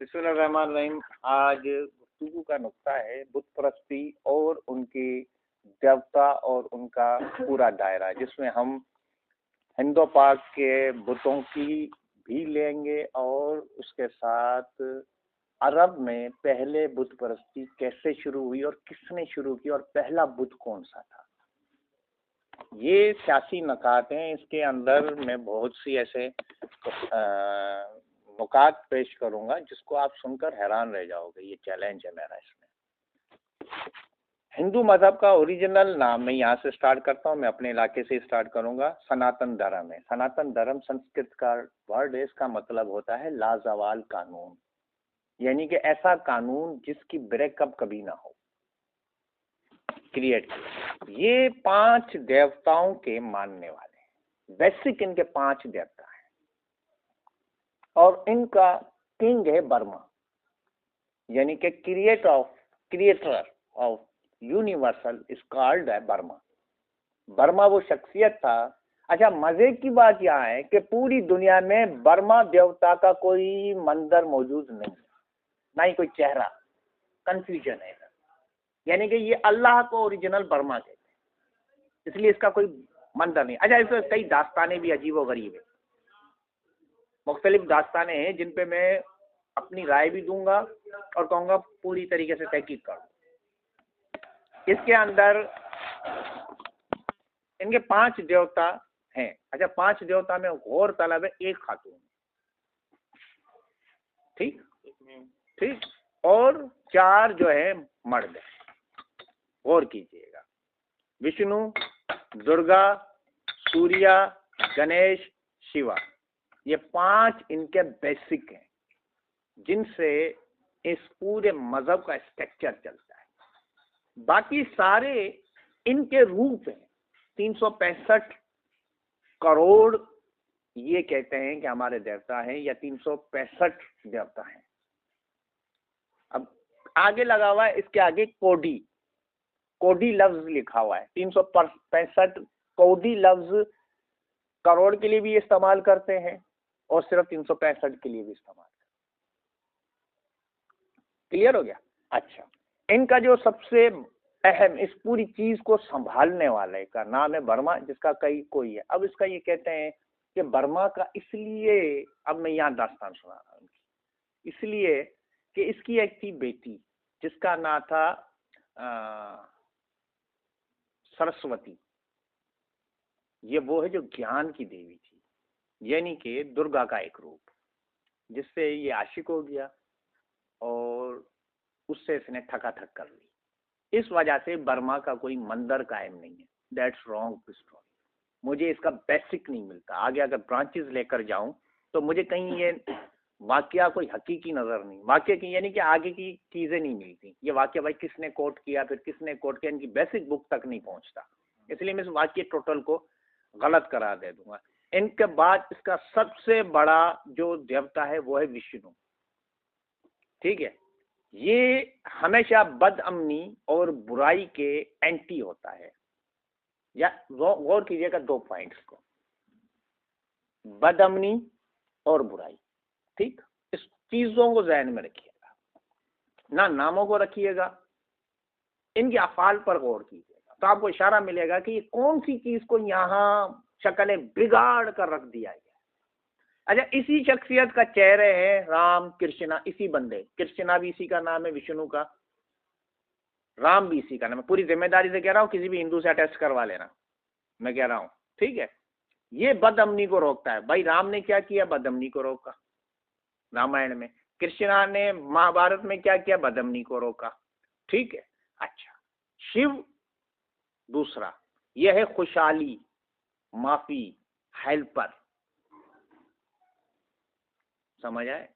बिस्मिल्लाहिर्रहमानिर्रहीम। आज गुफ्तगू का नुक्ता है बुत परस्ती और उनकी देवता और उनका पूरा दायरा, जिसमें हम हिंदू पाक के बुतों की भी लेंगे और उसके साथ अरब में पहले बुत परस्ती कैसे शुरू हुई और किसने शुरू की और पहला बुत कौन सा था। ये सियासी नकात हैं। इसके अंदर मैं बहुत सी ऐसे नुकात पेश करूंगा जिसको आप सुनकर हैरान रह जाओगे। ये चैलेंज है मेरा इसमें। हिंदू मजहब का ओरिजिनल नाम मैं यहाँ से स्टार्ट करता हूँ, मैं अपने इलाके से स्टार्ट करूंगा। सनातन धर्म है। सनातन धर्म संस्कृत का वर्ड है। इसका मतलब होता है लाजवाल कानून, यानी कि ऐसा कानून जिसकी ब्रेकअप कभी ना हो, क्रिएट किया। ये 5 देवताओं के मानने वाले हैं। बेसिक इनके 5 देवता हैं और इनका किंग है बर्मा, यानी कि creator of universal is called है बर्मा। बर्मा वो शख्सियत था। अच्छा, मजे की बात यह है कि पूरी दुनिया में बर्मा देवता का कोई मंदिर मौजूद नहीं है, ना ही कोई चेहरा। कंफ्यूजन है, यानी कि ये अल्लाह को ओरिजिनल बर्मा कहते हैं, इसलिए इसका कोई मंदिर नहीं। अच्छा, इसमें कई दास्तानें भी अजीब व गरीब है। मुख्तलिफ दास्तानें हैं जिन पे मैं अपनी राय भी दूंगा और कहूँगा पूरी तरीके से तहकीक करूँ। इसके अंदर इनके 5 देवता हैं। अच्छा, 5 देवता में गौर तलब है एक खातून, ठीक ठीक, और 4 जो है मर्द है। गौर कीजिएगा, विष्णु, दुर्गा, सूर्या, गणेश, शिवा, ये 5 इनके बेसिक हैं जिनसे इस पूरे मजहब का स्ट्रक्चर चलता है। बाकी सारे इनके रूप हैं। 365 करोड़ ये कहते हैं कि हमारे देवता हैं, या 365 देवता हैं। अब आगे लगा हुआ है, इसके आगे कोडी लफ्ज लिखा हुआ है। 365 कोडी लफ्ज करोड़ के लिए भी इस्तेमाल करते हैं और सिर्फ 365 के लिए भी इस्तेमाल करते हैं। क्लियर हो गया? अच्छा, इनका जो सबसे अहम इस पूरी चीज को संभालने वाले का नाम है बर्मा, जिसका कोई है। अब इसका ये कहते हैं कि बर्मा का इसलिए, अब मैं यहाँ दास्तान सुना रहा हूँ, इसलिए कि इसकी एक थी बेटी जिसका नाम था सरस्वती। ये वो है जो ज्ञान की देवी थी, यानी कि दुर्गा का एक रूप, जिससे ये आशिक हो गया और उससे इसने ठकाठक कर ली। इस वजह से बर्मा का कोई मंदिर कायम नहीं है। That's wrong story. मुझे इसका बेसिक नहीं मिलता। आगे अगर ब्रांचेस लेकर जाऊं तो मुझे कहीं ये वाकया कोई हकीकी नजर नहीं, वाकया की यानी कि आगे की चीजें नहीं मिलती। ये वाकया भाई किसने कोट किया, फिर किसने कोट किया, इनकी बेसिक बुक तक नहीं पहुंचता। इसलिए मैं इस वाक्य टोटल को गलत करार दे दूंगा। इनके बाद इसका सबसे बड़ा जो देवता है वो है विष्णु। ठीक है, ये हमेशा बदअमनी और बुराई के एंटी होता है। या गौर कीजिएगा 2 पॉइंट्स को, बदअमनी और बुराई। ठीक, इस चीजों को ध्यान में रखिएगा, ना नामों को रखिएगा, इनके अफाल पर गौर कीजिएगा तो आपको इशारा मिलेगा कि ये कौन सी चीज को यहाँ शक्ल बिगाड़ कर रख दिया गया। अच्छा, इसी शख्सियत का चेहरे है राम कृष्णा, इसी बंदे। कृष्णा भी इसी का नाम है, विष्णु का, राम भी इसी का नाम है। पूरी जिम्मेदारी से कह रहा हूँ, किसी भी हिंदू से अटैच करवा लेना, मैं कह रहा हूँ। ठीक है, ये बदअमनी को रोकता है। भाई राम ने क्या किया? बदअमनी को रोका रामायण में। कृष्णा ने महाभारत में क्या किया? बदअमनी को रोका। ठीक है। अच्छा, शिव दूसरा, यह है खुशहाली, माफी, हेल्पर। समझ आए?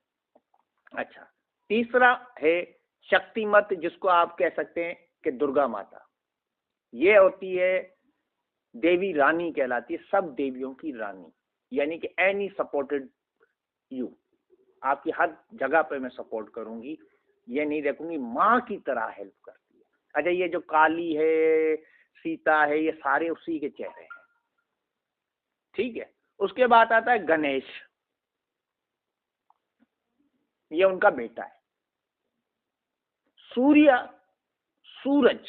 अच्छा, तीसरा है शक्तिमत, जिसको आप कह सकते हैं कि दुर्गा माता। ये होती है देवी रानी कहलाती है, सब देवियों की रानी, यानी कि एनी सपोर्टेड यू, आपकी हर जगह पे मैं सपोर्ट करूंगी, ये नहीं देखूंगी, माँ की तरह हेल्प करती है। अच्छा, ये जो काली है, सीता है, ये सारे उसी के चेहरे हैं। ठीक है, उसके बाद आता है गणेश। ये उनका बेटा है। सूर्य, सूरज,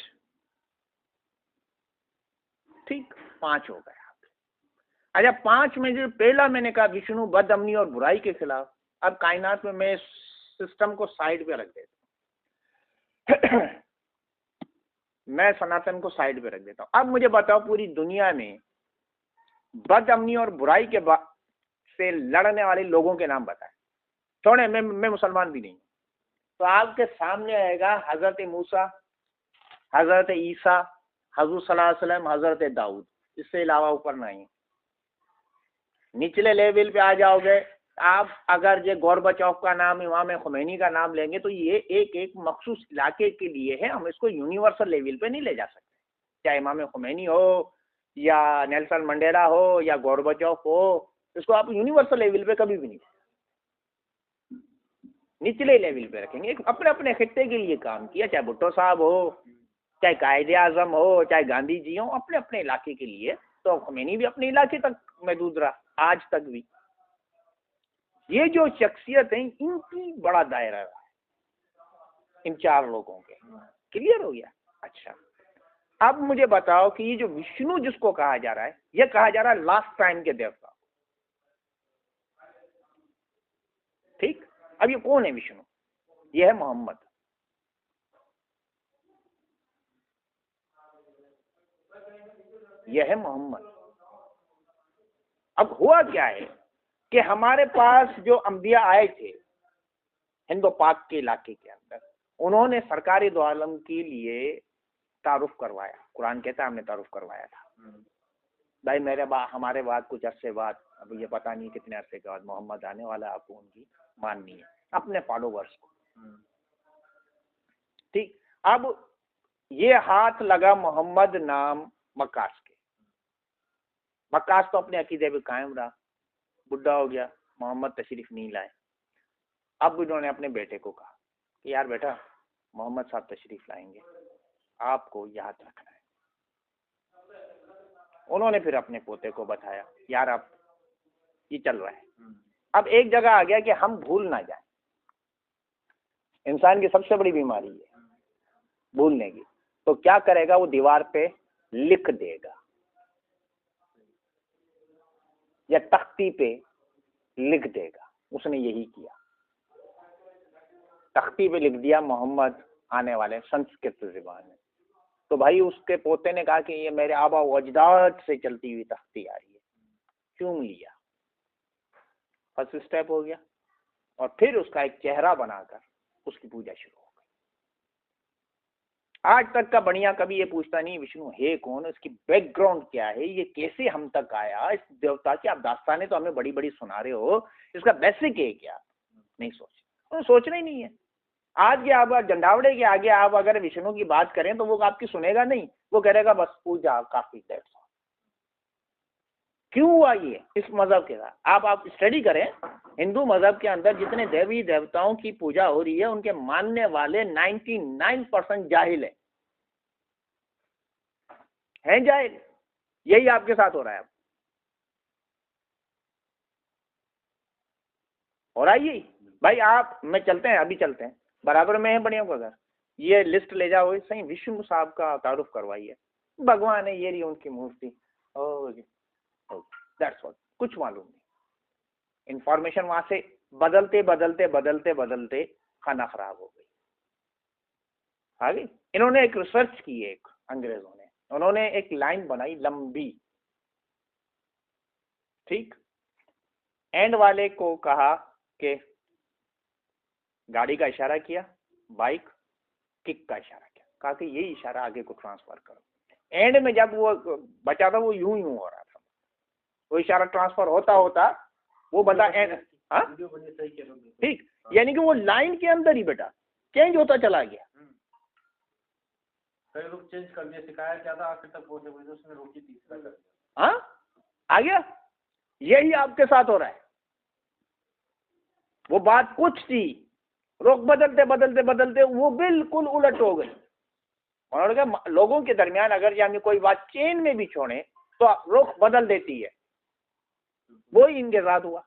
ठीक, 5 हो गए। अच्छा, 5 में जो पहला मैंने कहा विष्णु बदअमनी और बुराई के खिलाफ, अब कायनात में मैं सिस्टम को साइड पे रख देता हूं मैं सनातन को साइड पे रख देता हूं। अब मुझे बताओ पूरी दुनिया में बदअमनी और बुराई के से लड़ने वाले लोगों के नाम बताएं। छोड़े, मैं मुसलमान भी नहीं, तो आपके सामने आएगा हजरत मूसा, हजरत ईसा, हजूर सल्लल्लाहु अलैहि वसल्लम, हजरत दाऊद, इससे अलावा ऊपर नहीं। निचले लेवल पे आ जाओगे आप, अगर ये गोरबाचौव का नाम, इमाम खुमैनी का नाम लेंगे तो ये एक एक मखसूस इलाके के लिए है, हम इसको यूनिवर्सल लेवल पे नहीं ले जा सकते। चाहे इमाम खुमैनी हो या नेल्सन मंडेला हो या गोरबाचौव हो, इसको आप यूनिवर्सल लेवल पे कभी भी नहीं, निचले लेवल पे रखेंगे। अपने अपने खित्ते के लिए काम किया, चाहे भुट्टो साहब हो, चाहे कायदे आजम हो, चाहे गांधी जी हो, अपने अपने इलाके के लिए। तो खुमैनी भी अपने इलाके तक महदूद रहा, आज तक भी। ये जो शख्सियत है इनकी बड़ा दायरा है, इन 4 लोगों के। क्लियर हो गया? अच्छा, अब मुझे बताओ कि ये जो विष्णु जिसको कहा जा रहा है, ये कहा जा रहा है लास्ट टाइम के देवता। ठीक, अब ये कौन है विष्णु? ये है मोहम्मद। यह है मोहम्मद। अब हुआ क्या है कि हमारे पास जो अंबिया आए थे हिंदो पाक के इलाके के अंदर, उन्होंने सरकारी दो आलम के लिए तारुफ करवाया। कुरान कहता है हमने तारुफ करवाया था। भाई मेरे हमारे बाद कुछ अरसे बाद, अब ये पता नहीं कितने अरसे के बाद मोहम्मद आने वाला, आपको उनकी माननी है अपने फॉलोवर्स को। ठीक, अब ये हाथ लगा मोहम्मद नाम मक्कास के। मक्कास तो अपने अकीदे पे कायम रहा, बुढ़ा हो गया, मोहम्मद तशरीफ नहीं लाए। अब उन्होंने अपने बेटे को कहा कि यार बेटा, मोहम्मद साहब तशरीफ लाएंगे, आपको याद रखना है। उन्होंने फिर अपने पोते को बताया, यार अब ये चल रहा है। अब एक जगह आ गया कि हम भूल ना जाए। इंसान की सबसे बड़ी बीमारी है भूलने की। तो क्या करेगा, वो दीवार पे लिख देगा या तख्ती पे लिख देगा। उसने यही किया, तख्ती पे लिख दिया मोहम्मद आने वाले, संस्कृत ज़बान में। तो भाई उसके पोते ने कहा कि ये मेरे आबा व अजदाद से चलती हुई तख्ती आ रही है, चूम लिया। फर्स्ट स्टेप हो गया। और फिर उसका एक चेहरा बनाकर उसकी पूजा शुरू हो गई। आज तक का बढ़िया कभी ये पूछता नहीं विष्णु है कौन, इसकी बैकग्राउंड क्या है, ये कैसे हम तक आया, इस देवता की आप दास्तानें तो हमें बड़ी बड़ी सुना रहे हो, इसका बेसिक है क्या? नहीं सोचना ही नहीं है। आज के आप झंडावड़े के आगे आप अगर विष्णु की बात करें तो वो आपकी सुनेगा नहीं, वो कहेगा बस पूजा काफी। क्यों हुआ ये इस मजहब के साथ? आप स्टडी करें, हिंदू मजहब के अंदर जितने देवी देवताओं की पूजा हो रही है उनके मानने वाले 99% जाहिल है जाहिल। यही आपके साथ हो रहा है। अब हो रहा है यही। भाई आप मैं चलते हैं, अभी चलते हैं, बराबर में है बढ़िया को। अगर ये लिस्ट ले जाओ, सही विष्णु साहब का तारुफ करवाइए। भगवान है, ये रही उनकी मूर्ति, दैट्स ऑल। कुछ मालूम नहीं। इंफॉर्मेशन वहां से बदलते बदलते बदलते बदलते खाना खराब हो गई। आगे इन्होंने एक रिसर्च की, एक अंग्रेजों ने, उन्होंने एक लाइन बनाई लंबी। ठीक, एंड वाले को कहा कि गाड़ी का इशारा किया, बाइक किक का इशारा किया, कहा कि यही इशारा आगे को ट्रांसफर करो। एंड में जब वो बचा था वो यूं हो रहा था, वो इशारा ट्रांसफर होता होता वो बंदा एंड। ठीक, यानी कि वो लाइन के अंदर ही बेटा चेंज होता चला गया। कई लोग चेंज कर दिया, सिखाया क्या था, आखिर तक पहुंचे, उसने रोकी तीसरा कर दिया। हाँ, आ गया। यही आपके साथ हो रहा है। वो बात कुछ थी, रुख बदलते बदलते बदलते वो बिल्कुल उलट हो गई। और लोगों के दरमियान अगर यानी कोई बात चेन में भी छोड़े तो रुख बदल देती है। वही इनके साथ हुआ,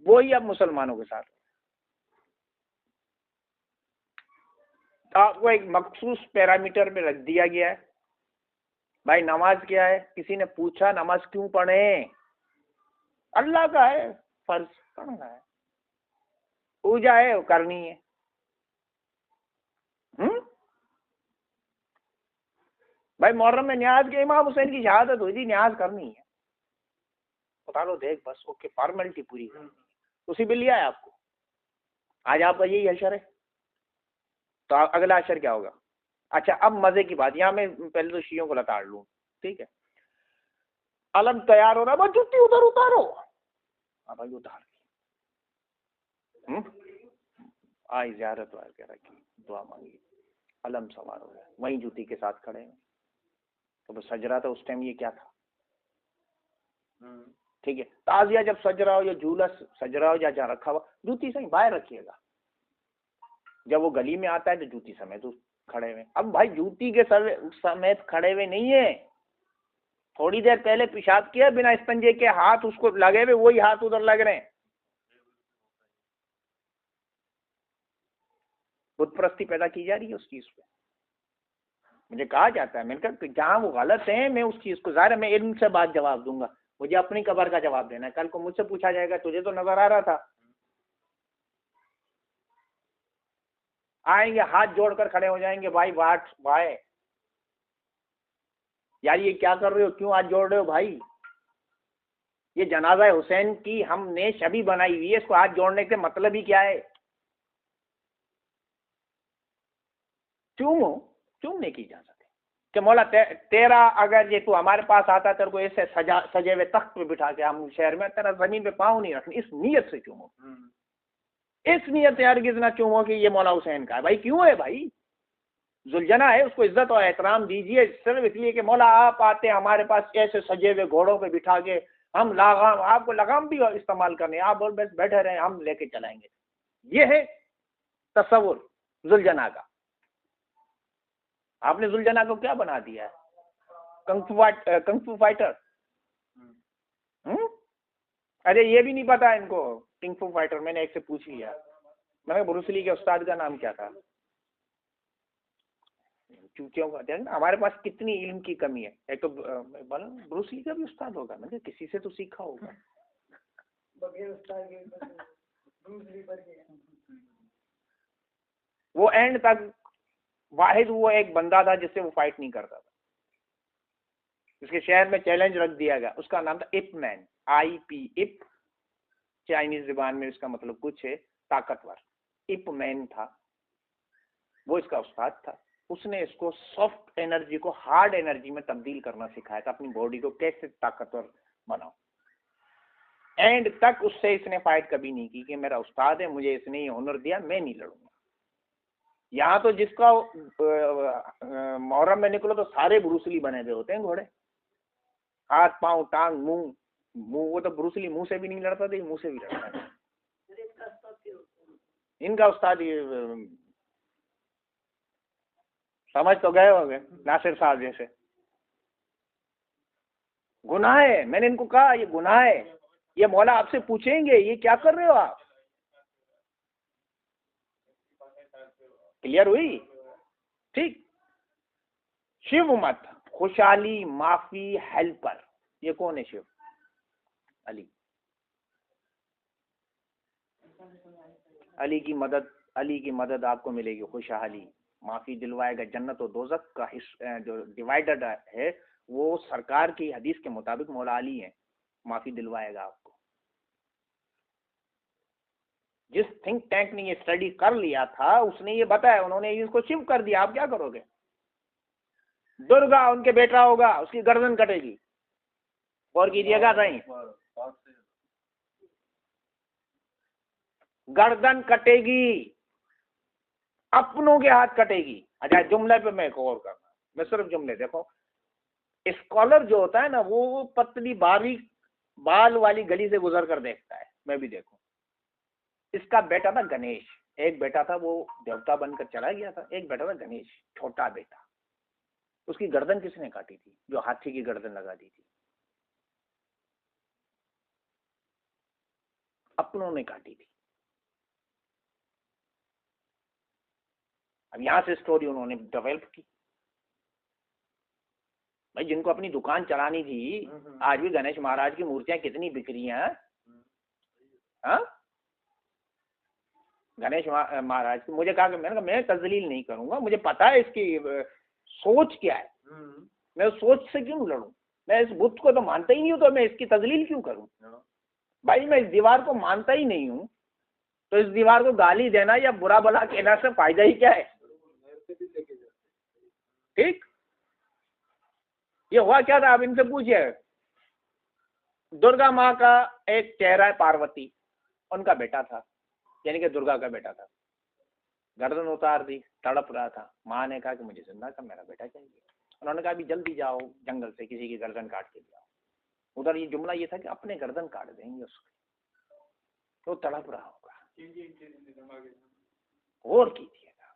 वही अब मुसलमानों के साथ। तो आपको एक मखसूस पैरामीटर में रख दिया गया है। भाई नमाज क्या है? किसी ने पूछा नमाज क्यों पढ़े? अल्लाह का है, फर्ज पढ़ना है, पूजा है वो करनी है। भाई मुहर्रम में न्याज के इमाम हुसैन की शहादत हुई थी, न्याज करनी है, बता लो देख बस, ओके, फॉर्मेलिटी पूरी करनी है, उसी में लिया है आपको। आज आपका यही अशर है, तो अगला अशर क्या होगा? अच्छा अब मजे की बात, यहाँ मैं पहले तो शियों को लताड़ लूं, ठीक है। अलम तैयार हो रहा, बस जुत्ती उधर उतारो। हाँ भाई उतार आई ज़ियारत के रखी, दुआ मांगी, अलम सवार हो गया, वहीं जूती के साथ खड़े हैं। तो बस सज रहा था उस टाइम, ये क्या था? ठीक है, ताजिया जब सज रहा हो या झूला सज रहा हो या जहाँ रखा हुआ, जूती सही बाहर रखिएगा। जब वो गली में आता है तो जूती समेत खड़े हुए। अब भाई जूती के समेत खड़े हुए नहीं है, थोड़ी देर पहले पेशाब किया बिना इस्तेंजे के, हाथ उसको लगे हुए, वही हाथ उधर लग रहे हैं। बुत परस्ती पैदा की जा रही है उस चीज पे। मुझे कहा जाता है, मैंने कहा जहाँ वो गलत है मैं उस चीज को, ज़ाहिर है मैं इल्म से बात जवाब दूंगा, मुझे अपनी कब्र का जवाब देना है। कल को मुझसे पूछा जाएगा तुझे तो नजर आ रहा था, आएंगे हाथ जोड़कर खड़े हो जाएंगे, भाई वाट भाई यार ये क्या कर रहे हो, क्यों हाथ जोड़ रहे हो भाई? ये जनाजा हुसैन की हमने छवि बनाई हुई है, इसको हाथ जोड़ने से मतलब ही क्या है? चूमो, चूमने की इजाजत है कि मौला तेरा अगर ये तू हमारे पास आता, तेरे को ऐसे सजे हुए तख्त पे बिठा के हम शहर में, तेरा जमीन पे पाँव नहीं रखनी, इस नीयत से चूमो। इस नीयत से हरगिज़ ना चूमो कि ये मौला हुसैन का है। भाई क्यों है भाई? जुलझना है, उसको इज्जत और एहतराम दीजिए, सिर्फ इसलिए कि मौला आप आते हमारे पास ऐसे सजे हुए घोड़ों पे बिठा के, हम लगाम, आपको लगाम भी इस्तेमाल करने, आप बोल बस बैठे रहे हम लेके चलाएंगे। ये है तस्वुर जुलझना का। आपने जुलझना को क्या बना दिया है? Kung fu fighter. अरे ये भी नहीं पता इनको किंग फाइटर। मैंने एक से पूछ लिया, मैंने ब्रूस ली के उस्ताद का नाम क्या था? चूतियों का देख ना, हमारे पास कितनी इल्म की कमी है। एक तो बोला ब्रूस ली का भी उस्ताद होगा, मैंने किसी से तो सीखा होगा। वो एंड तक वाहिद वो एक बंदा था जिससे वो फाइट नहीं करता था, उसके शहर में चैलेंज रख दिया गया, उसका नाम था इप मैन, IP इप, चाइनीज जुबान में इसका मतलब कुछ है ताकतवर। इप मैन था वो, इसका उस्ताद था। उसने इसको सॉफ्ट एनर्जी को हार्ड एनर्जी में तब्दील करना सिखाया था, अपनी बॉडी को कैसे ताकतवर बनाओ। एंड तक उससे इसने फाइट कभी नहीं की कि मेरा उस्ताद है, मुझे इसने ये हुनर दिया, मैं नहीं लड़ूंगा। यहाँ तो जिसका मुहर्रम में निकलो तो सारे ब्रूसली बने हुए होते हैं घोड़े, हाथ पांव टांग मुंह मुंह। वो तो ब्रूसली मुंह से भी नहीं लड़ता था, मुंह से भी लड़ता है। इनका उस्ताद ये समझ तो गए होंगे, नासिर साहब जैसे। गुनाह है, मैंने इनको कहा ये गुनाह है, ये मौला आपसे पूछेंगे ये क्या कर रहे हो आप। क्लियर हुई? ठीक। शिव मत, खुशहाली, माफी, हेल्पर, ये कौन है? शिव अली। अली की मदद, अली की मदद आपको मिलेगी, खुशहाली, माफी दिलवाएगा। जन्नत और दोजख का जो डिवाइडेड है वो सरकार की हदीस के मुताबिक मौला अली है, माफी दिलवाएगा आपको। जिस थिंक टैंक ने ये स्टडी कर लिया था उसने ये बताया, उन्होंने इसको शिव कर दिया, आप क्या करोगे? दुर्गा उनके बेटा होगा, उसकी गर्दन कटेगी। और कीजिएगा नहीं, गर्दन कटेगी, अपनों के हाथ कटेगी। अच्छा जुमले पे मैं एक और करना, मैं सिर्फ जुमले देखो। स्कॉलर जो होता है ना वो पतली बारीक बाल वाली गली से गुजर कर देखता है, मैं भी देखूं। इसका बेटा था गणेश, एक बेटा था वो देवता बनकर चला गया था, एक बेटा था गणेश, छोटा बेटा। उसकी गर्दन किसने काटी थी? जो हाथी की गर्दन लगा दी थी, अपनों ने काटी थी। अब यहाँ से स्टोरी उन्होंने डेवलप की। भाई जिनको अपनी दुकान चलानी थी, आज भी गणेश महाराज की मूर्तियां कितनी बिक रही हैं। हाँ, गणेश महाराज की मुझे कहा कि मैंने कहा मैं तजलील नहीं करूंगा, मुझे पता है इसकी सोच क्या है, मैं उस सोच से क्यों लड़ूं, मैं इस बुत को तो मानता ही नहीं हूं, तो मैं इसकी तजलील क्यों करूं। भाई मैं इस दीवार को मानता ही नहीं हूं, तो इस दीवार को गाली देना या बुरा भला कहना से फायदा ही क्या है। ठीक, ये हुआ क्या था, आप इनसे पूछिए। दुर्गा माँ का एक चेहरा है, पार्वती उनका बेटा था, यानी कि दुर्गा का बेटा था। गर्दन उतार दी, तड़प रहा था। माँ ने कहा कि मुझे जिंदा कर, मेरा बेटा चाहिए। उन्होंने कहा अभी जल्दी जाओ जंगल से किसी की गर्दन काट के ले आओ। उधर ये जुमला ये था कि अपने गर्दन काट देंगे उसको, तो तड़प रहा होगा। और कीजिएगा,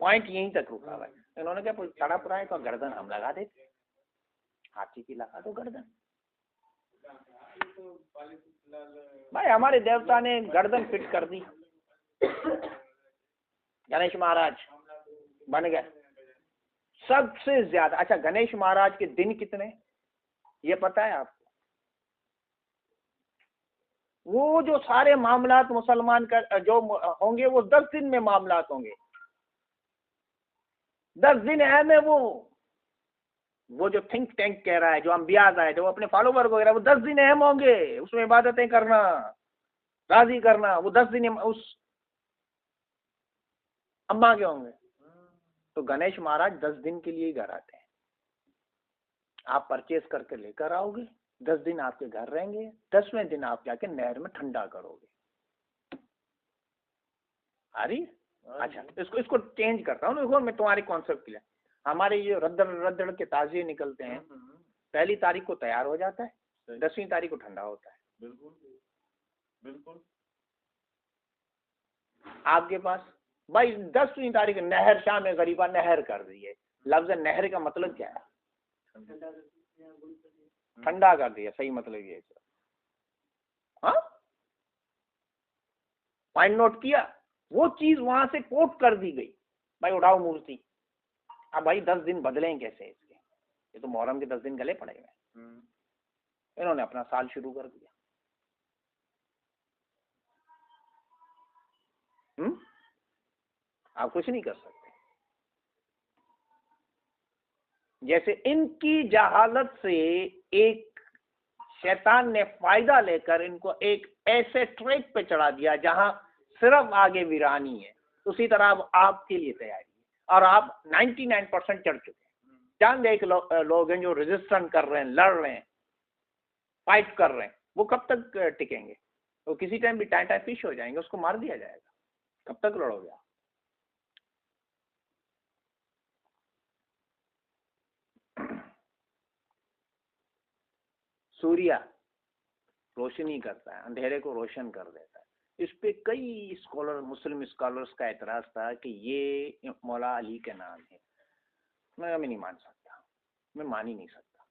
पॉइंट यहीं तक रुका हुआ है। इन्होंने कहा तड़प रहा है तो गर्दन हम लगा देते, हाथी की लगा दो गर्दन। भाई हमारे देवता ने गर्दन फिट कर दी, गणेश महाराज बन गए सबसे ज्यादा। अच्छा, गणेश महाराज के दिन कितने ये पता है आपको? वो जो सारे मामलात मुसलमान का जो होंगे वो 10 दिन में मामलात होंगे। 10 दिन है में वो जो थिंक टैंक कह रहा है, जो अंबियाज आए, जो अपने फॉलोवर को कह रहा है, वो 10 दिन अहम होंगे, उसमें इबादतें करना, राजी करना, वो 10 दिन उस अम्मा के होंगे। तो गणेश महाराज 10 दिन के लिए ही घर आते हैं। आप परचेज करके लेकर आओगे, 10 दिन आपके घर रहेंगे, 10वें दिन आप जाके नहर में ठंडा करोगे। अरे अच्छा, इसको चेंज करता हूँ, देखो मैं तुम्हारे कॉन्सेप्ट के लिए। हमारे ये रद्दड़ के ताजिए निकलते हैं, पहली तारीख को तैयार हो जाता है, 10वीं तारीख को ठंडा होता है। बिल्कुल बिल्कुल। आपके पास भाई 10वीं तारीख नहर, शाम में गरीबा नहर कर दिए। लफ्ज नहर का मतलब क्या है? ठंडा कर दिया, सही मतलब ये। हाँ, पॉइंट नोट किया? वो चीज वहां से कोट कर दी गई, भाई उठाओ मूर्ति। अब भाई 10 दिन बदलें कैसे इसके? ये तो मुहर्रम के 10 दिन गले पड़े हुए। इन्होंने अपना साल शुरू कर दिया। आप कुछ नहीं कर सकते। जैसे इनकी जहालत से एक शैतान ने फायदा लेकर इनको एक ऐसे ट्रैक पे चढ़ा दिया जहां सिर्फ आगे वीरानी है, उसी तरह अब आपके लिए तैयारी है और आप 99% चढ़ चुके हैं। चंद एक लोग हैं जो रेजिस्टेंस कर रहे हैं, लड़ रहे हैं, फाइट कर रहे हैं। वो कब तक टिकेंगे? वो किसी टाइम भी टाइम फिश हो जाएंगे, उसको मार दिया जाएगा। कब तक लड़ोगे आप? सूर्य रोशनी करता है, अंधेरे को रोशन कर देता है। इस पे कई स्कॉलर, मुस्लिम स्कॉलर्स का एतराज था कि ये मौला अली के नाम है। मैं नहीं मान सकता, मैं मान ही नहीं सकता।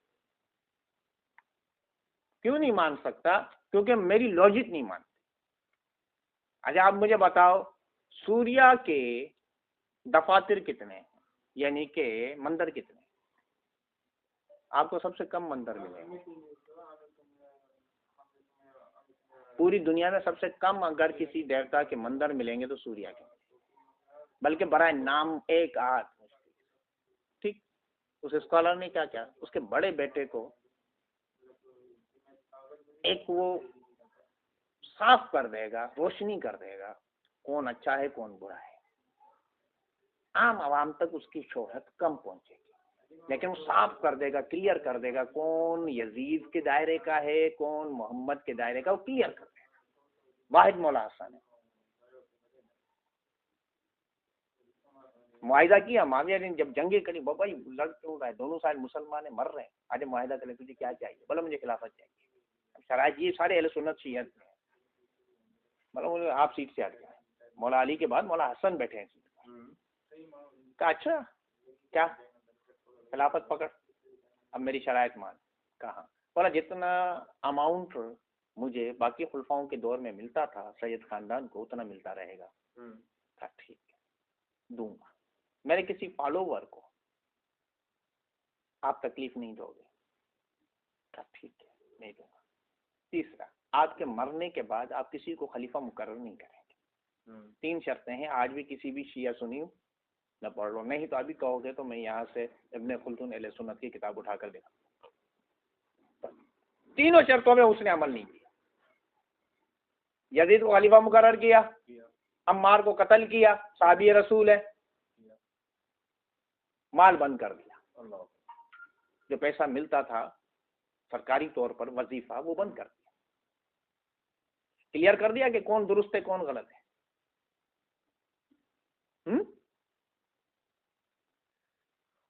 क्यों नहीं मान सकता? क्योंकि मेरी लॉजिक नहीं मानती। अच्छा आप मुझे बताओ, सूर्य के दफातर कितने हैं, यानी के मंदिर कितने? आपको सबसे कम मंदिर मिलेंगे पूरी दुनिया में। सबसे कम अगर किसी देवता के मंदिर मिलेंगे तो सूर्य के, बल्कि बराए नाम एक आध। ठीक, उस स्कॉलर ने क्या किया, उसके बड़े बेटे को एक वो साफ कर देगा, रोशनी कर देगा, कौन अच्छा है कौन बुरा है। आम आवाम तक उसकी शोहरत कम पहुंचेगी, लेकिन वो साफ कर देगा, क्लियर कर देगा कौन यजीद के दायरे का है, कौन मोहम्मद के दायरे का, वो क्लियर कर देगा। वाहिद मौला हसन है। मुआहिदा किया माविया ने, जब जंगे करी, बाबा लड़ क्यों रहा है, दोनों साइड मुसलमान मर रहे हैं, आज मुआहिदा कर ले, तुझे क्या चाहिए? बोला मुझे खिलाफत चाहिए। शराइत ये सारे अहले सुन्नत शियत में, बोला आप सीट से हट गए। मौला अली के बाद मौला हसन बैठे हैं सीट पर। कहा अच्छा क्या खिलाफत पकड़, अब मेरी शराइत मान। कहा? बोला जितना अमाउंट मुझे बाकी खुलफाओं के दौर में मिलता था सैयद खानदान को, उतना मिलता रहेगा। कहा ठीक है दूंगा। मेरे किसी फॉलोवर को आप तकलीफ नहीं दोगे, कहा ठीक है नहीं दूंगा। तीसरा, आपके मरने के बाद आप किसी को खलीफा मुकर्रर नहीं करेंगे। 3 शर्तें हैं, आज भी किसी भी शिया सुन्नी न पढ़ लो, नहीं तो अभी कहोगे तो मैं यहाँ से इब्ने खुल्दून अहले सुन्नत की किताब उठाकर देखा, तीनों शर्तों में उसने अमल नहीं किया। यजीद को खलीफा मुकर्रर किया, अम्मार को कत्ल किया, साहबी रसूल है, माल बंद कर दिया, जो पैसा मिलता था सरकारी तौर पर वजीफा वो बंद कर दिया, क्लियर कर दिया कि कौन दुरुस्त है कौन गलत है।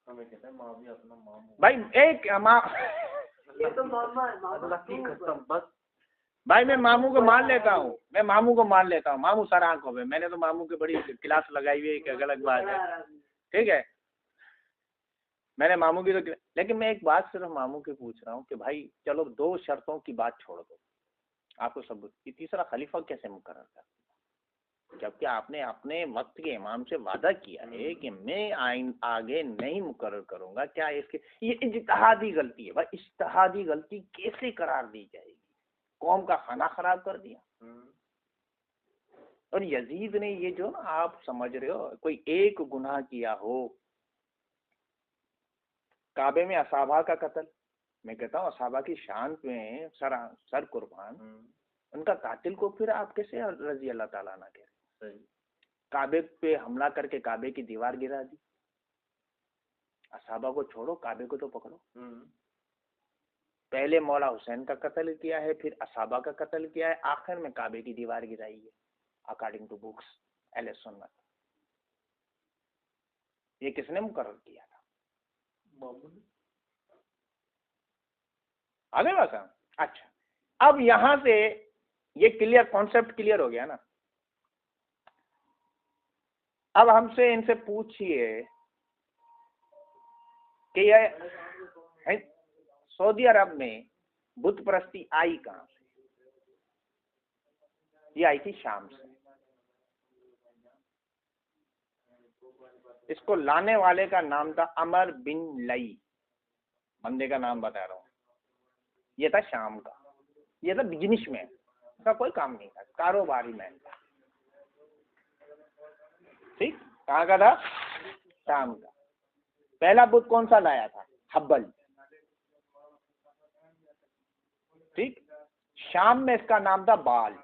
हमें कहते हैं माँ भी अपना भाई एक ये तो मामा है, मामा अल्लाह की कसम बस। भाई मैं मामू को मान लेता हूँ, मैं मामू को मान लेता हूँ, मामू सर आंखों में, मैंने तो मामू की बड़ी क्लास लगाई हुई है, एक अलग बात है, ठीक है, मैंने मामू की तो, लेकिन मैं एक बात सिर्फ मामू की पूछ रहा हूँ कि भाई चलो 2 शर्तों की बात छोड़ दो, आपको सबूत की, तीसरा खलीफा कैसे मुकर्रर कर, जबकि आपने अपने वक्त के इमाम से वादा किया है कि मैं आगे नहीं मुकर्रर करूंगा। क्या इसके, ये इज्तिहादी गलती है भाई, इज्तिहादी गलती कैसे करार दी जाएगी, कौम का खाना खराब कर दिया। और यजीद ने ये जो ना, आप समझ रहे हो, कोई एक गुनाह किया हो, काबे में असहाबा का कत्ल, मैं कहता हूँ असहाबा की शान पे सर कुर्बान, उनका कातिल को फिर आप कैसे रजी अल्लाह ताला ना कह, काबे पे हमला करके काबे की दीवार गिरा दी, असहाबा को छोड़ो काबे को तो पकड़ो। पहले मौला हुसैन का कत्ल किया है, फिर असहाबा का कत्ल किया है, आखिर में काबे की दीवार गिराई है अकॉर्डिंग टू बुक्स अहले सुन्नत। ये किसने मुकर्रर किया था? आगे बात। अच्छा, अब यहां से ये क्लियर, कॉन्सेप्ट क्लियर हो गया ना। अब हमसे इनसे पूछिए कि ये सऊदी अरब में बुत परस्ती आई कहां से? ये आई थी शाम से। इसको लाने वाले का नाम था अमर बिन लई, बंदे का नाम बता रहा हूं, ये था शाम का, ये था बिजनेस मैन, इसका कोई काम नहीं था, कारोबारी मैन था, ठीक। कहाँ का था? शाम का। पहला बुत कौन सा लाया था? हब्बल, ठीक। शाम में इसका नाम था बाल,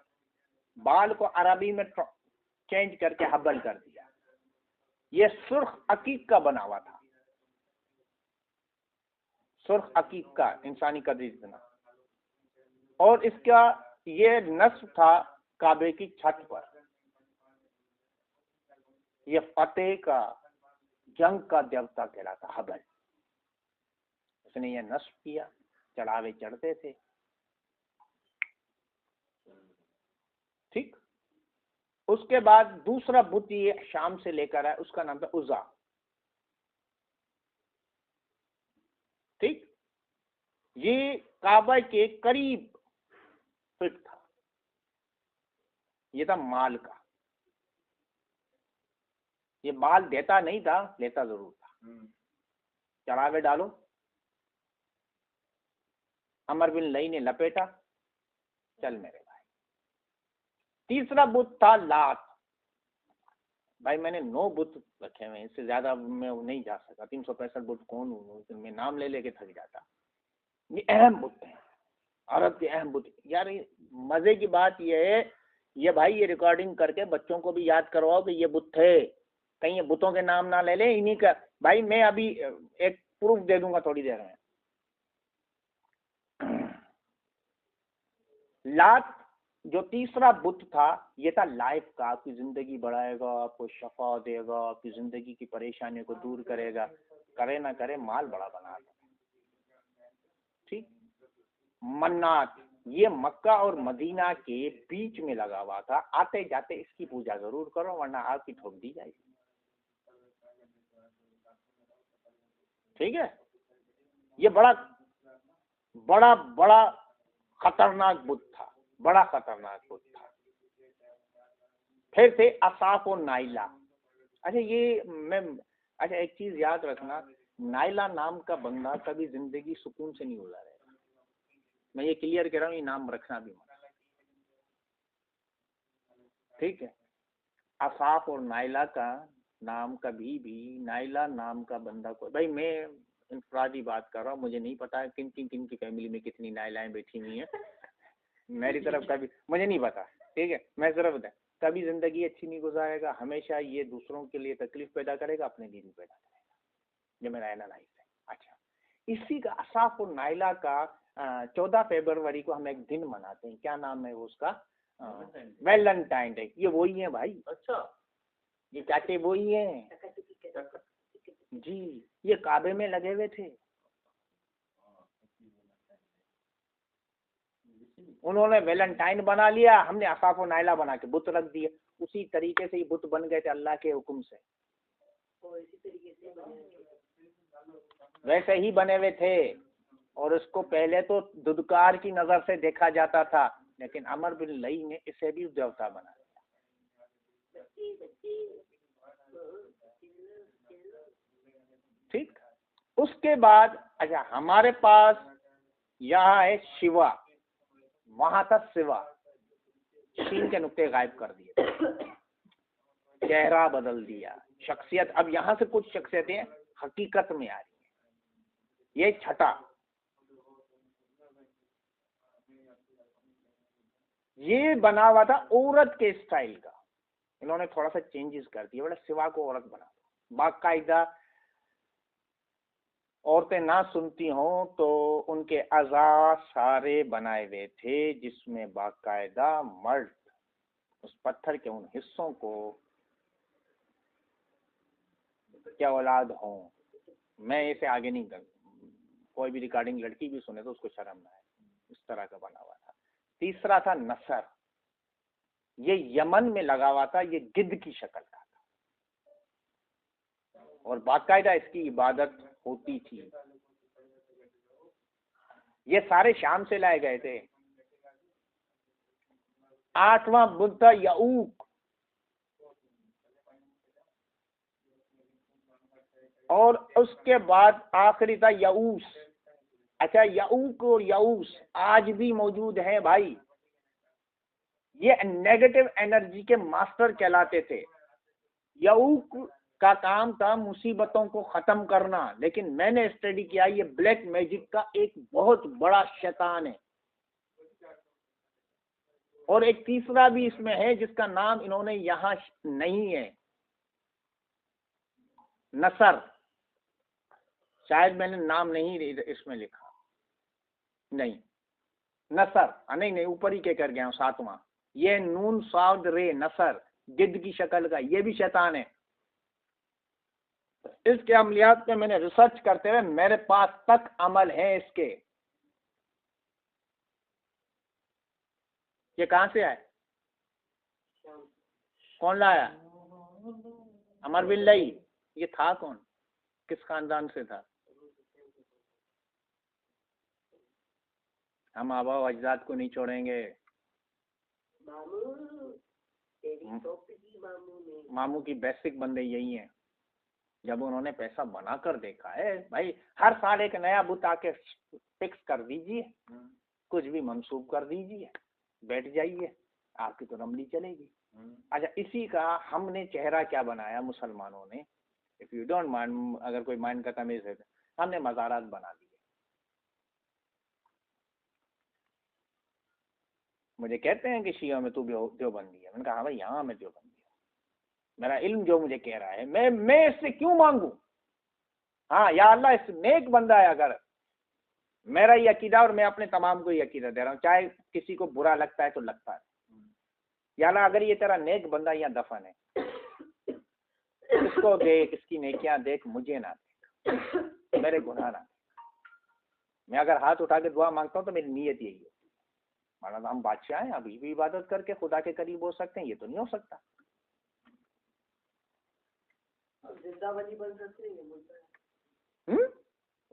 बाल को अरबी में चेंज करके हब्बल कर दिया। ये सुर्ख अकीक का बना हुआ था, सुर्ख अकीक का, इंसानी कदर इतना, और इसका ये नस्ब था काबे की छत पर। ये फतेह का, जंग का देवता कहलाता हबल। उसने ये नस्ब किया, चढ़ावे चढ़ते थे, ठीक। उसके बाद दूसरा बुत ये शाम से लेकर आया, उसका नाम था उज़ा, ठीक। ये काबा के करीब फिट था, ये था माल का, ये माल देता नहीं था, लेता जरूर था। चढ़ावे डालो, अमर बिन लई ने लपेटा, चल मेरे भाई। तीसरा बुत था लात। भाई मैंने 9 बुत रखे हुए, इससे ज्यादा मैं नहीं जा सका, 365 बुत कौन हूँ मैं, नाम ले लेके थक जाता। ये अहम बुत है, अरब के अहम बुत। यार मजे की बात ये है, ये भाई ये रिकॉर्डिंग करके बच्चों को भी याद करवाओ कि ये बुत थे, कहीं ये बुतों के नाम ना ले ले इन्हीं का। भाई मैं अभी एक प्रूफ दे दूंगा थोड़ी देर में। लात जो तीसरा बुत था, ये था लाइफ का, आपकी जिंदगी बढ़ाएगा, आपको शफा देगा, आपकी जिंदगी की परेशानियों को दूर करेगा, करे ना करे माल बड़ा बना दे, ठीक। मन्नात, ये मक्का और मदीना के बीच में लगा हुआ था, आते जाते इसकी पूजा जरूर करो वरना आपकी ठोक दी जाएगी, ठीक है। ये बड़ा बड़ा बड़ा खतरनाक बुत था, बड़ा खतरनाक बुत था। फिर थे असाफ और नाइला। अच्छा ये मैं अच्छा एक चीज याद रखना, नायला नाम का बंदा कभी जिंदगी सुकून से नहीं गुजारेगा। मैं ये क्लियर कह रहा हूँ, ये नाम रखना भी मत, ठीक है। असाफ और नायला का नाम कभी भी, नायला नाम का बंदा को, भाई मैं इंफरादी बात कर रहा हूँ, मुझे नहीं पता किन की फैमिली में कितनी नायलाएं बैठी हुई हैं, मेरी तरफ कभी मुझे नहीं पता, ठीक है। मैं सिर्फ बता, कभी जिंदगी अच्छी नहीं गुजारेगा, हमेशा ये दूसरों के लिए तकलीफ पैदा करेगा, अपने लिए भी पैदा करेगा, ये मेरा एनालाइज है। अच्छा, इसी का असाफ और नायला का 14 फरवरी को हम एक दिन मनाते हैं, क्या नाम है उसका, वैलेंटाइन डे। ये वही है भाई। अच्छा, ये चाचे वही हैं जी, ये काबे में लगे हुए थे, उन्होंने वैलेंटाइन बना लिया, हमने असाफ और नायला बना के बुत रख दिए। उसी तरीके से ये बुत बन गए थे अल्लाह के हुक्म से, वैसे ही बने हुए थे। और उसको पहले तो दुदकार की नजर से देखा जाता था, लेकिन अमर बिन लई ने इसे भी देवता बना दिया, ठीक। उसके बाद अच्छा, हमारे पास यहाँ है शिवा, वहां था शिवा, शीन के नुक्ते गायब कर दिए, चेहरा बदल दिया, शख्सियत। अब यहाँ से कुछ शख्सियतें हकीकत में आ रही हैं। ये छठा, ये बना हुआ था औरत के स्टाइल का, इन्होंने थोड़ा सा चेंजेस कर दिया, बड़ा शिवा को औरत बना दो। बाकायदा औरतें ना सुनती हों तो उनके अज़ा सारे बनाए हुए थे, जिसमें बाकायदा मर्द उस पत्थर के उन हिस्सों को क्या औलाद हो। मैं इसे आगे नहीं कर, कोई भी रिकॉर्डिंग लड़की भी सुने तो उसको शर्म ना आए, इस तरह का बना हुआ था। तीसरा था नसर, ये यमन में लगा हुआ था, ये गिद्ध की शक्ल का था और बाकायदा इसकी इबादत होती थी। ये सारे शाम से लाए गए थे। आठवां बुद्ध था यऊक, और उसके बाद आखिरी था यऊस। अच्छा, यऊक और यऊस आज भी मौजूद हैं भाई, ये नेगेटिव एनर्जी के मास्टर कहलाते थे। यऊक का काम था मुसीबतों को खत्म करना, लेकिन मैंने स्टडी किया ये ब्लैक मैजिक का एक बहुत बड़ा शैतान है। और एक तीसरा भी इसमें है जिसका नाम इन्होंने यहां नहीं है, नसर, शायद मैंने नाम नहीं इसमें लिखा, नहीं नसर, नहीं ऊपर ही के कर गया हूं, सातवां, ये नून साउद रे, नसर, गिद्ध की शक्ल का, ये भी शैतान है। इसके अमलियात पे मैंने रिसर्च करते हुए मेरे पास तक अमल है इसके। ये कहां से आए, कौन लाया, अमर बिन लई। ये था कौन, किस खानदान से था? हम आबा अजदाद को नहीं छोड़ेंगे। मामू की बेसिक बंदे यही हैं। जब उन्होंने पैसा बनाकर देखा है भाई, हर साल एक नया बुत आके फिक्स कर दीजिए, कुछ भी मंसूब कर दीजिए, बैठ जाइए, आपकी तो रमली चलेगी। अच्छा, इसी का हमने चेहरा क्या बनाया मुसलमानों ने, इफ यू डोंट माइंड, अगर कोई माइंड का तमीज है, हमने मज़ारात बना दिए। मुझे कहते हैं कि शिया में तू देवबंदी है, मैंने कहा हाँ भाई, यहाँ मैं देवबंदी हूँ, मेरा इल्म जो मुझे कह रहा है, मैं इससे क्यों मांगू। हाँ या अल्लाह, इस नेक बंदा है, अगर मेरा ये अकीदा, और मैं अपने तमाम को ये अकीदा दे रहा हूँ, चाहे किसी को बुरा लगता है तो लगता है, या अल्लाह अगर ये तेरा नेक बंदा यहाँ दफन है, इसको देख, इसकी नेकियां देख, मुझे ना देख, मेरे गुनाह ना देख। मैं अगर हाथ उठा के दुआ मांगता हूँ तो मेरी नीयत यही है, माना हम बादशाह हैं, अभी भी इबादत करके खुदा के करीब हो सकते हैं, ये तो नहीं हो सकता।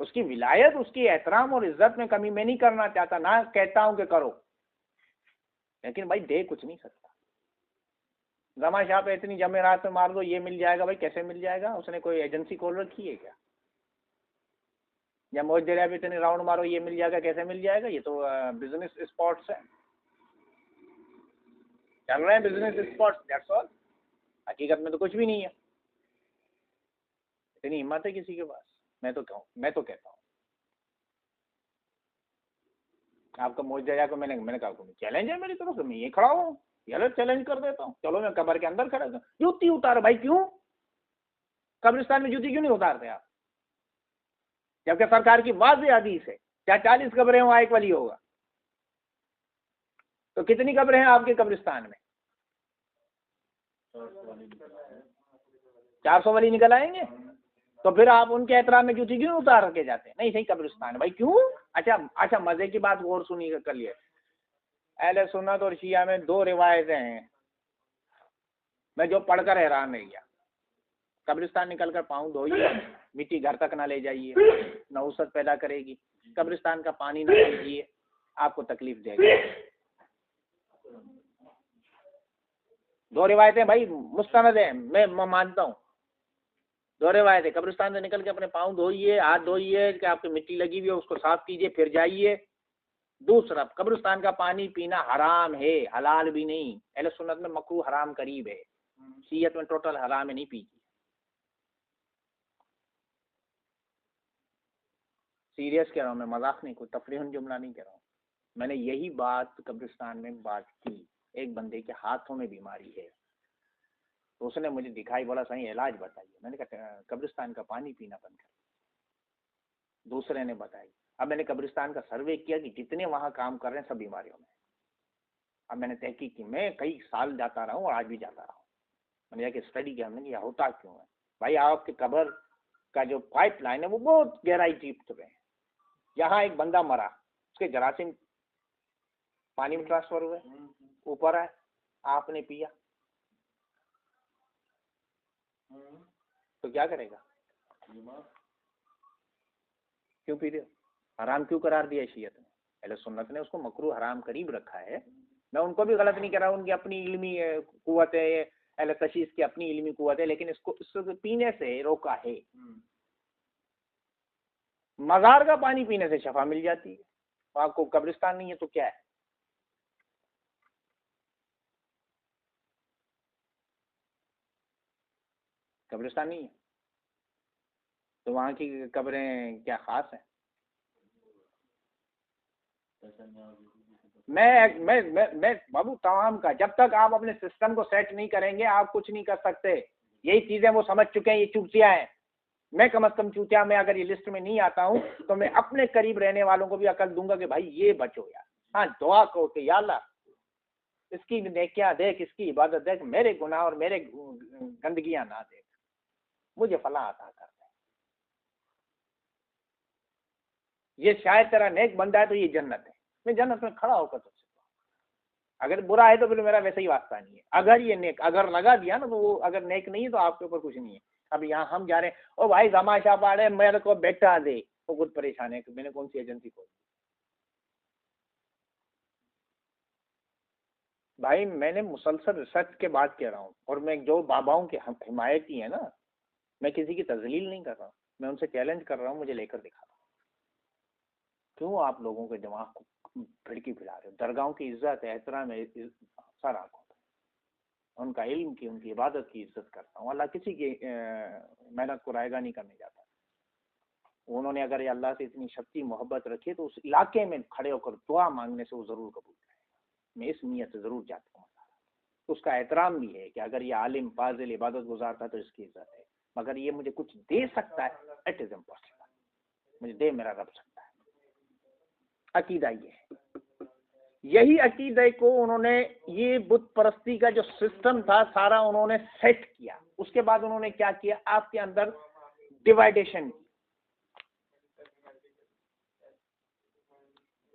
उसकी विलायत, उसकी एहतराम और इज्जत में कमी मैं नहीं करना चाहता, ना कहता हूं कि करो, लेकिन भाई दे कुछ नहीं सकता। जमा पे इतनी जमेरात में मार दो ये मिल जाएगा, भाई कैसे मिल जाएगा? उसने कोई एजेंसी खोल रखी है क्या? या मौज दरिया पे इतने राउंड मारो ये मिल जाएगा, कैसे मिल जाएगा? ये तो बिजनेस स्पॉट्स है, चल रहे हैं बिजनेस स्पॉट्स, दैट्स ऑल। हकीकत में तो कुछ भी नहीं है। इतनी हिम्मत है किसी के पास? मैं तो कहता हूँ आपका मौज दरिया को मैंने कहा चैलेंज है मेरी तरफ से, मैं ये खड़ा हूँ, चलो चैलेंज कर देता हूँ, चलो मैं कब्र के अंदर खड़ा हूँ, जूती उतारो भाई। क्यों कब्रिस्तान में जूती क्यों नहीं उतारते आप? जबकि सरकार की वाज़ेह हदीस है, चाहे 40 कब्रें हो एक वली होगा। तो कितनी कब्रें हैं आपके कब्रिस्तान में? 400 वली निकल आएंगे। तो फिर आप उनके एहतराम में जूती क्यों उतार के जाते हैं? नहीं सही कब्रिस्तान है भाई, क्यों? अच्छा मजे की बात और सुनिए कर लिए। अहले सुन्नत और शिया में 2 रिवायतें हैं, मैं जो पढ़कर हैरान रह गया। कब्रिस्तान निकल कर पाँव धोइए, मिट्टी घर तक ना ले जाइए, नहुसत पैदा करेगी। कब्रिस्तान का पानी ना पीजिए, आपको तकलीफ देगा। 2 रिवायतें भाई मुस्तनद है, मैं मानता हूँ। 2 रिवायतें, कब्रिस्तान से निकल के अपने पाँव धोइए, हाथ धोइए, कि आपकी मिट्टी लगी हुई है उसको साफ कीजिए, फिर जाइए। दूसरा, कब्रिस्तान का पानी पीना हराम है, हलाल भी नहीं। अहले सुन्नत में मकरूह हराम करीब है, शियत में टोटल हराम है, नहीं पीजिए। सीरियस कह रहा हूँ मैं, मजाक नहीं, कोई तफरीहन जुमला नहीं कह रहा हूँ। मैंने यही बात कब्रिस्तान में बात की। एक बंदे के हाथों में बीमारी है, तो उसने मुझे दिखाई, बोला सही इलाज बताइए। मैंने कहा कब्रिस्तान का पानी पीना बंद कर। दूसरे ने बताई। अब मैंने कब्रिस्तान का सर्वे किया कि जितने वहाँ काम कर रहे हैं सब बीमारियों में। अब मैंने तहकीक की, मैं कई साल जाता रहा हूँ और आज भी जाता रहा हूँ। मैंने जाके स्टडी किया, हमने यह होता क्यों है। भाई आपके कब्र का जो पाइप लाइन है वो बहुत गहराई डीप पे है। यहाँ एक बंदा मरा, उसके जरासीम पानी में ट्रांसफर हुए, ऊपर आए, आपने पिया तो क्या करेगा? क्यों पी रहे हो? हराम क्यों करार दिया शियत ने? अहले सुन्नत ने उसको मकरूह हराम करीब रखा है। मैं उनको भी गलत नहीं कर रहा, उनकी अपनी इल्मी कुव्वत है, अहले तशीस की अपनी इल्मी कुव्वत है, लेकिन इसको पीने से रोका है। मज़ार का पानी पीने से शफा मिल जाती है, तो आपको कब्रिस्तान नहीं है तो क्या है? कब्रिस्तान नहीं है तो वहाँ की कब्रें क्या खास है? मैं बाबू तमाम का, जब तक आप अपने सिस्टम को सेट नहीं करेंगे आप कुछ नहीं कर सकते। यही चीजें वो समझ चुके हैं, ये चूतिया हैं। मैं कम से कम चूतिया में अगर ये लिस्ट में नहीं आता हूँ तो मैं अपने करीब रहने वालों को भी अकल दूंगा कि भाई ये बचो यार। हाँ दुआ करो कि या अल्लाह इसकी नेकियां देख, इसकी इबादत देख, मेरे गुनाह और मेरे गंदगियां ना देख, मुझे फला अता कर दे। ये शायद तेरा नेक बंदा है तो ये जन्नत है, मैं जन्नत में खड़ा होकर तुझसे, अगर बुरा है तो फिर मेरा वैसे ही वास्ता नहीं है। अगर ये नेक अगर लगा दिया ना तो वो, अगर नेक नहीं है तो आपके ऊपर कुछ नहीं है। अब यहाँ हम जा रहे हैं, ओ भाई तमाशा पाड़े मेरे को बैठा दे, वो खुद परेशान है कि मैंने कौन सी एजेंसी खोली। भाई मैंने मुसलसल रिसर्च के बाद कह रहा हूँ, और मैं जो बाबाओं के हिमायती है ना, मैं किसी की तजलील नहीं कर रहा हूँ, मैं उनसे चैलेंज कर रहा हूँ, मुझे लेकर दिखा रहा हूँ। क्यों आप लोगों के दिमाग को फिड़की फिरा रहे हो? दरगाहों की इज्जत है, एहतराम है, सर आंखों, उनका इल्म की, उनकी इबादत की इज्जत करता हूँ। अल्लाह किसी की मेहनत को रायगा नहीं करने जाता। उन्होंने अगर ये अल्लाह से इतनी शक्ति मोहब्बत रखी तो उस इलाके में खड़े होकर दुआ मांगने से वो ज़रूर कबूल करेगा। मैं इस नीयत से ज़रूर जाता हूँ। तो उसका एहतराम भी है कि अगर ये आलिम फाजिल इबादत गुजार था तो इसकी इज्जत है, मगर ये मुझे कुछ दे सकता है, इट इज़ इम्पॉसिबल, मुझे दे मेरा रब सकता है। अकीदा ये है, यही अकीदे को उन्होंने, ये बुत परस्ती का जो सिस्टम था सारा उन्होंने सेट किया। उसके बाद उन्होंने क्या किया, आपके अंदर डिवाइडेशन की।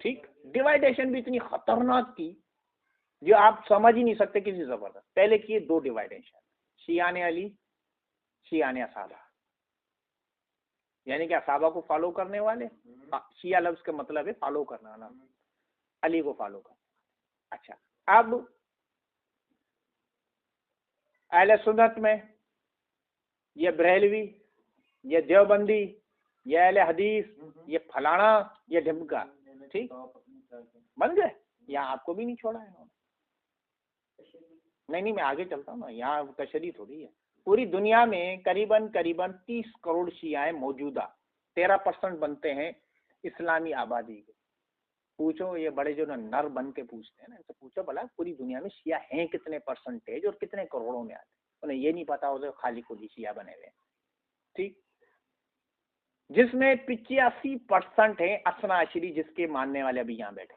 ठीक, डिवाइडेशन भी इतनी खतरनाक की जो आप समझ ही नहीं सकते, किसी जबरदस्त। पहले किए 2 डिवाइडेशन, शियाने अली, शियाने असाबा, यानी कि असाबा को फॉलो करने वाले, शिया लफ्ज का मतलब है फॉलो करना वाला, अली को फॉलो करना। अच्छा, अब अहले सुन्नत में ये बरेलवी, ये देवबंदी, ये अहले हदीस, ये फलाना, ये ढिमका, ठीक बन गए। यहाँ आपको भी नहीं छोड़ा है इन्होंने। नहीं मैं आगे चलता हूँ ना, यहाँ तशरीह थोड़ी है। पूरी दुनिया में करीबन 30 करोड़ शियाएं मौजूदा, 13% बनते हैं इस्लामी आबादी के। पूछो ये बड़े जो नर बन के पूछते हैं ना, इनसे पूछो भला पूरी दुनिया में शिया हैं कितने परसेंटेज और कितने करोड़ों में आते हैं। उन्हें ये नहीं पता होता खाली खुली शिया बने हुए, ठीक। जिसमें 85% है असना अशरी, जिसके मानने वाले अभी यहाँ बैठे,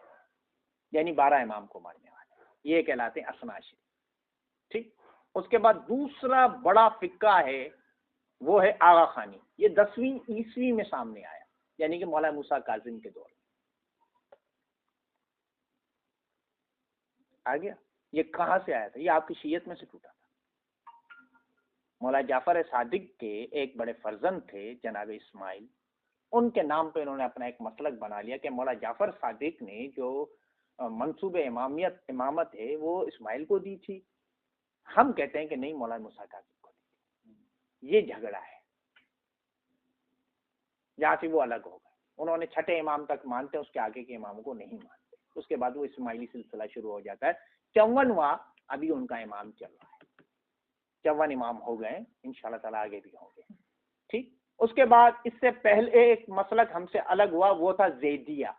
यानी 12 इमाम को मानने वाले, ये कहलाते हैं असना अशरी, ठीक। उसके बाद दूसरा बड़ा फिक्का है वो है आगा खानी। ये 10वीं ईस्वी में सामने आया, यानी कि मौला मूसा काजिम के दौर में आ गया। ये कहाँ से आया था? ये आपकी शीयत में से टूटा था। मौला जाफर सादिक के एक बड़े फर्जंद थे जनाब इस्माइल, उनके नाम पे इन्होंने अपना एक मसलक बना लिया कि मौला जाफर सादिक ने जो मंसूब इमामत है वो इस्माइल को दी थी। हम कहते हैं कि नहीं, मौला मूसा काजिम को दी थी। ये झगड़ा है, जहाँ से वो अलग हो गए। उन्होंने छठे इमाम तक मानते हैं, उसके आगे के इमामों को नहीं मानते। उसके बाद वो इस्माइली सिलसिला शुरू हो जाता है। 54वां अभी उनका इमाम चल रहा है। 54 इमाम हो गए, इंशाल्लाह ताला आगे भी होंगे, ठीक। उसके बाद इससे पहले एक मसलक हमसे अलग हुआ, वो था ज़ैदिया।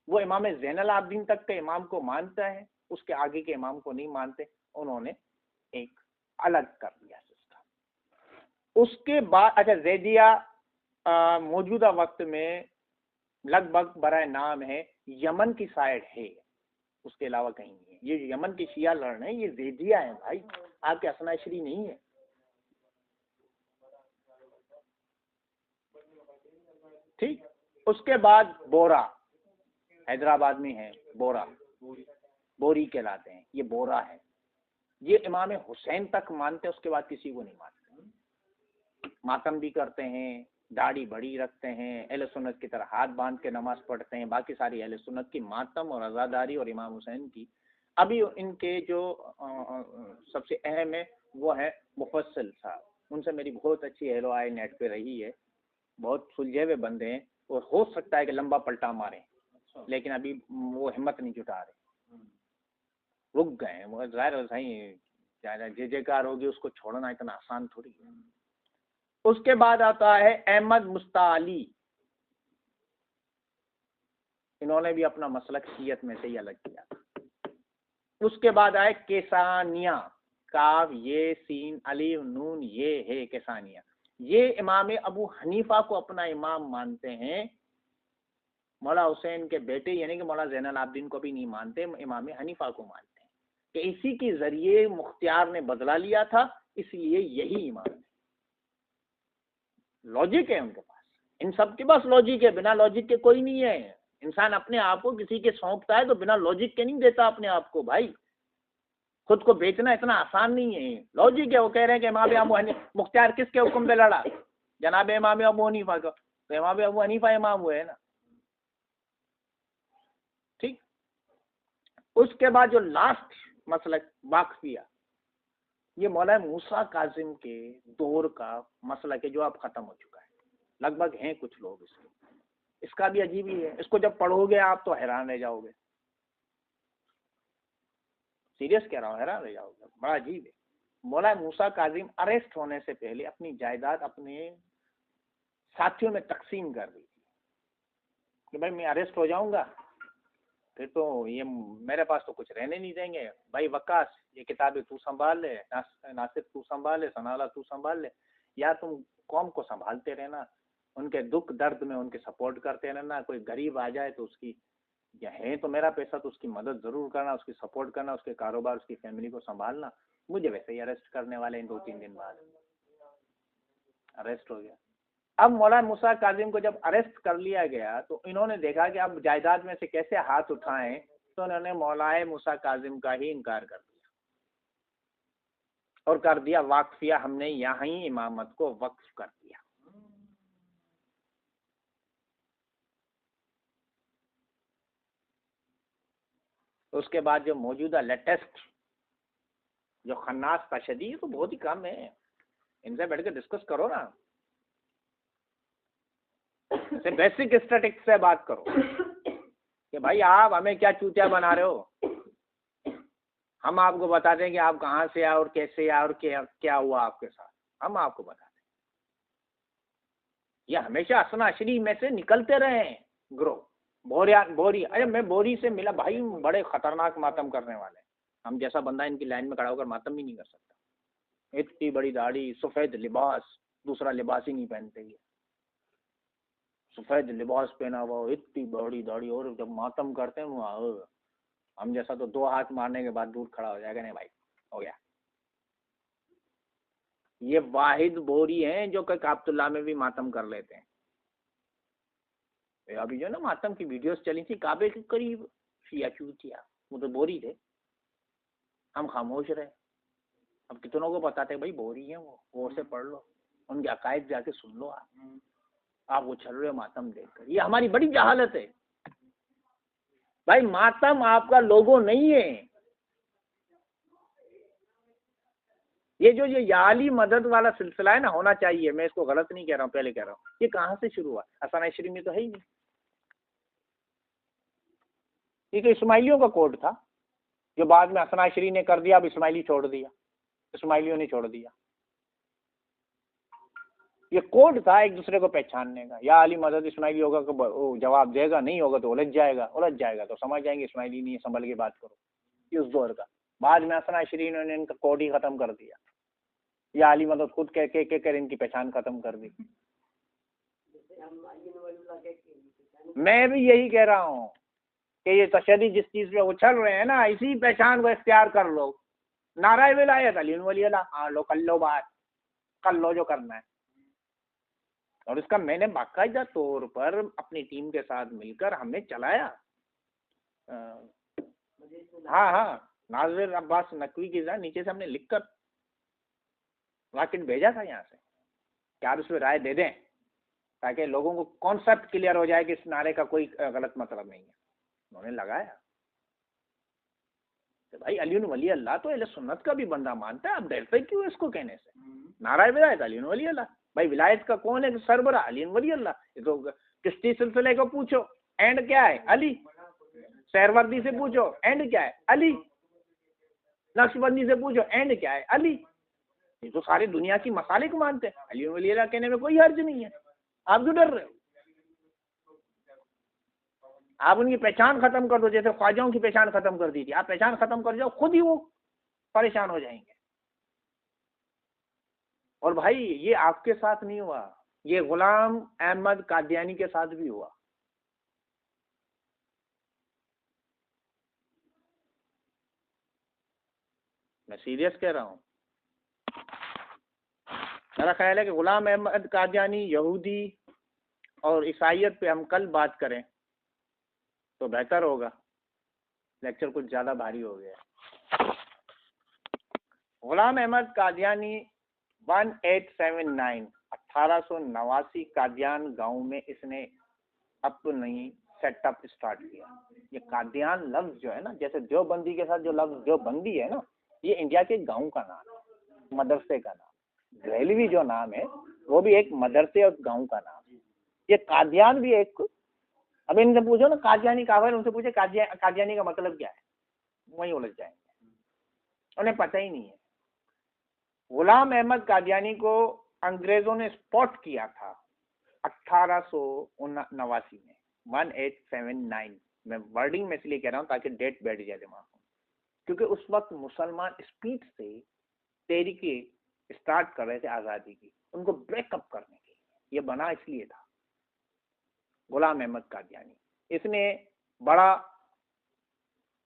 वो इमाम ज़ैनुल आबिदीन तक के इमाम को मानता है, उसके आगे के इमाम को नहीं मानते। उन्होंने एक अलग कर दिया सिस्टम। उसके बाद अच्छा, ज़ैदिया मौजूदा वक्त में लगभग बराए नाम है यमन की साइड है, उसके अलावा कहीं नहीं है। ये यमन की शिया लड़ रहे हैं, ये ज़ैदिया है भाई, आपके असना अशरी नहीं है, ठीक। उसके बाद बोरा, हैदराबाद में है बोरा, बोरी कहलाते हैं, ये बोरा है। ये इमाम हुसैन तक मानते हैं, उसके बाद किसी को नहीं मानते। मातम भी करते हैं, दाढ़ी बड़ी रखते हैं, अहले सुन्नत की तरह हाथ बांध के नमाज पढ़ते हैं। बाकी सारी अहले सुन्नत की मातम और अज़ादारी और इमाम हुसैन की। अभी इनके जो सबसे अहम है वो है मुफस्सिल साहब, उनसे मेरी बहुत अच्छी हेलो आई नेट पे रही है। बहुत सुलझे हुए बंदे हैं और हो सकता है कि लंबा पलटा मारें, लेकिन अभी वो हिम्मत नहीं जुटा रहे, रुक गए हैं। वो जाहिर सही जय जयकार होगी, उसको छोड़ना इतना आसान थोड़ी है। उसके बाद आता है अहमद मुस्ताली, इन्होंने भी अपना मसलक शियत में से ही अलग किया। उसके बाद आए केसानिया, काफ ये सीन अलीफ नून ये है केसानिया। ये इमाम अबू हनीफा को अपना इमाम मानते हैं, मौला हुसैन के बेटे यानी कि मौला ज़ैनुल आबिदीन को भी नहीं मानते, इमाम हनीफा को मानते हैं कि इसी के जरिए मुख्तियार ने बदला लिया था, इसलिए यही इमाम है। लॉजिक है उनके पास, इन सब के पास लॉजिक है, बिना लॉजिक के कोई नहीं है। इंसान अपने आप को किसी के सौंपता है तो बिना लॉजिक के नहीं देता अपने आप को भाई। खुद को बेचना इतना आसान नहीं है, लॉजिक है। वो कह रहे हैं कि इमाम अबू हनीफा, मुख्तियार किसके हुक्म पे लड़ा? जनाब इमाम अबू हनीफा का, तो इमाम अबू हनीफा इमाम हुए है ना, ठीक। उसके बाद जो लास्ट मसलक वाकफिया, ये मौला मूसा काजिम के दौर का मसलक है जो अब खत्म हो चुका है। लगभग हैं कुछ लोग इसका भी अजीब ही है। इसको जब पढ़ोगे आप तो हैरान रह जाओगे, सीरियस कह रहा हूँ, हैरान रह जाओगे, बड़ा अजीब है। मौला मूसा काजिम अरेस्ट होने से पहले अपनी जायदाद अपने साथियों में तकसीम कर दी थी कि भाई मैं अरेस्ट हो जाऊंगा फिर तो ये मेरे पास तो कुछ रहने नहीं देंगे, भाई वकास ये किताबें तू संभाल ले, नासिर तू संभाल ले, सनाला तू संभाल ले, या तुम कौम को संभालते रहना, उनके दुख दर्द में उनके सपोर्ट करते रहना। कोई गरीब आ जाए तो उसकी, या है तो मेरा पैसा तो उसकी मदद जरूर करना, उसकी सपोर्ट करना, उसके कारोबार उसकी फैमिली को संभालना। मुझे वैसे ही अरेस्ट करने वाले हैं, 2-3 दिन बाद अरेस्ट हो गया। अब मौला मूसा काजिम को जब अरेस्ट कर लिया गया तो इन्होंने देखा कि अब जायदाद में से कैसे हाथ उठाएं, तो उन्होंने मौलाए मूसा काजिम का ही इनकार कर दिया और कर दिया वाकफिया, हमने यहाँ ही इमामत को वक्फ कर दिया। उसके बाद जो मौजूदा लेटेस्ट जो खन्नास तशदी है तो बहुत ही कम है, इनसे बैठ के डिस्कस करो ना, से बेसिक स्टैटिक्स से बात करो कि भाई आप हमें क्या चूतिया बना रहे हो, हम आपको बताते हैं कि आप कहाँ से आए और कैसे आए और क्या हुआ आपके साथ, हम आपको बताते हैं। ये हमेशा असना अशरी में से निकलते रहे हैं ग्रो। बोरी, अरे मैं बोरी से मिला भाई, बड़े खतरनाक मातम करने वाले, हम जैसा बंदा इनकी लाइन में खड़ा होकर मातम ही नहीं कर सकता। इतनी बड़ी दाढ़ी, सफेद लिबास, दूसरा लिबास ही नहीं पहनते ये, सफेद लिबास पहना हुआ, इतनी बड़ी दाढ़ी, और जब मातम करते हैं वो हम जैसा तो 2 हाथ मारने के बाद दूर खड़ा हो जाएगा, नहीं भाई हो गया। ये वाहिद बोरी हैं जो कि काबतुल्लाह में भी मातम कर लेते हैं। अभी जो ना मातम की वीडियोस चली थी काबे के करीब, शिया चूतिया, वो तो बोरी थे, हम खामोश रहे। अब कितनों को बताते भाई बोरी हैं वो से पढ़ लो, उनके अकायद जाके सुन लो, आप उछल रहे हो मातम देखकर। ये हमारी बड़ी जहालत है भाई, मातम आपका लोगो नहीं है। ये याली मदद वाला सिलसिला है ना, होना चाहिए, मैं इसको गलत नहीं कह रहा हूँ, पहले कह रहा हूँ, ये कहाँ से शुरू हुआ? हसन अशरी में तो है ही नहीं। ये तो इस्माइलियों का कोड था जो बाद में हसन अशरी ने कर दिया, अब इस्माइली छोड़ दिया, इस्माइलियों ने छोड़ दिया। ये कोड था एक दूसरे को पहचानने का। या अली मदद इस्माइली होगा तो जवाब देगा, नहीं होगा तो उलझ जाएगा तो समझ जाएंगे इस्माइली नहीं है, संभल के बात करो। ये उस दौर का, बाद में हसन अशरी ने इनका कोड ही खत्म कर दिया। या अली मदद खुद कह के इनकी पहचान खत्म कर दी। मैं भी यही कह रहा हूँ कि ये तशद्दुद जिस चीज पे उछल रहे हैं ना, इसी पहचान को इख्तियार कर लो। नाराए विलायत अली वली अल्लाह, हाँ लो कर लो बात, कर लो जो करना है। और इसका मैंने बाकायदा तौर पर अपनी टीम के साथ मिलकर हमने चलाया। हाँ, नाजिर अब्बास नकवी की नीचे से हमने लिखकर रॉकेट भेजा था यहाँ से कि आप इसमें राय दे दें ताकि लोगों को कॉन्सेप्ट क्लियर हो जाए कि इस नारे का कोई गलत मतलब नहीं है। उन्होंने लगाया तो भाई अली वली अल्लाह तो अहले सुन्नत का भी बंदा मानता है, आप डरते क्यों इसको कहने से? नाराए विलायत अली वली अल्लाह, भाई विलायत का कौन है सरबरा? अली वली अल्लाह। ये तो किश्ती सिलसिले को पूछो, एंड क्या है? अली। सहरवर्दी से पूछो, एंड क्या है? अली। नक्शबंदी से पूछो, एंड क्या है? अली। ये तो सारी दुनिया की मसालिक मानते हैं, अली वली अल्लाह कहने में कोई हर्ज नहीं है। आप क्यों डर रहे हो? आप उनकी पहचान खत्म कर दो, जैसे ख्वाजाओं की पहचान खत्म कर दी थी, आप पहचान खत्म कर जाओ, खुद ही वो परेशान हो जाएंगे। और भाई ये आपके साथ नहीं हुआ, ये गुलाम अहमद कादियानी के साथ भी हुआ। मैं सीरियस कह रहा हूं। मेरा ख्याल है कि गुलाम अहमद कादियानी, यहूदी और ईसाइयत पे हम कल बात करें तो बेहतर होगा, लेक्चर कुछ ज़्यादा भारी हो गया। गुलाम अहमद कादियानी 1879 1889 कादियान गांव में इसने अपनी सेटअप स्टार्ट किया। ये कादियान लफ्ज जो है ना, जैसे देवबंदी के साथ जो लफ्ज देवबंदी है ना, ये इंडिया के गांव का नाम है, मदरसे का नाम। बरेलवी जो नाम है वो भी एक मदरसे और गांव का नाम है। ये कादियान भी एक, अब इनसे पूछो ना कादियानी का है, उनसे पूछे कादियानी का मतलब क्या है, वहीं उलझ जाएंगे, उन्हें पता ही नहीं है। गुलाम अहमद कादियानी को अंग्रेजों ने स्पॉट किया था 1889 में, 1879 में। वर्डिंग में इसलिए कह रहा हूँ ताकि डेट बैठ जाए दिमाग में, क्योंकि उस वक्त मुसलमान स्पीड से तहरीकी स्टार्ट कर रहे थे आज़ादी की, उनको ब्रेकअप करने के लिए ये बना इसलिए था। गुलाम अहमद कादियानी इसने बड़ा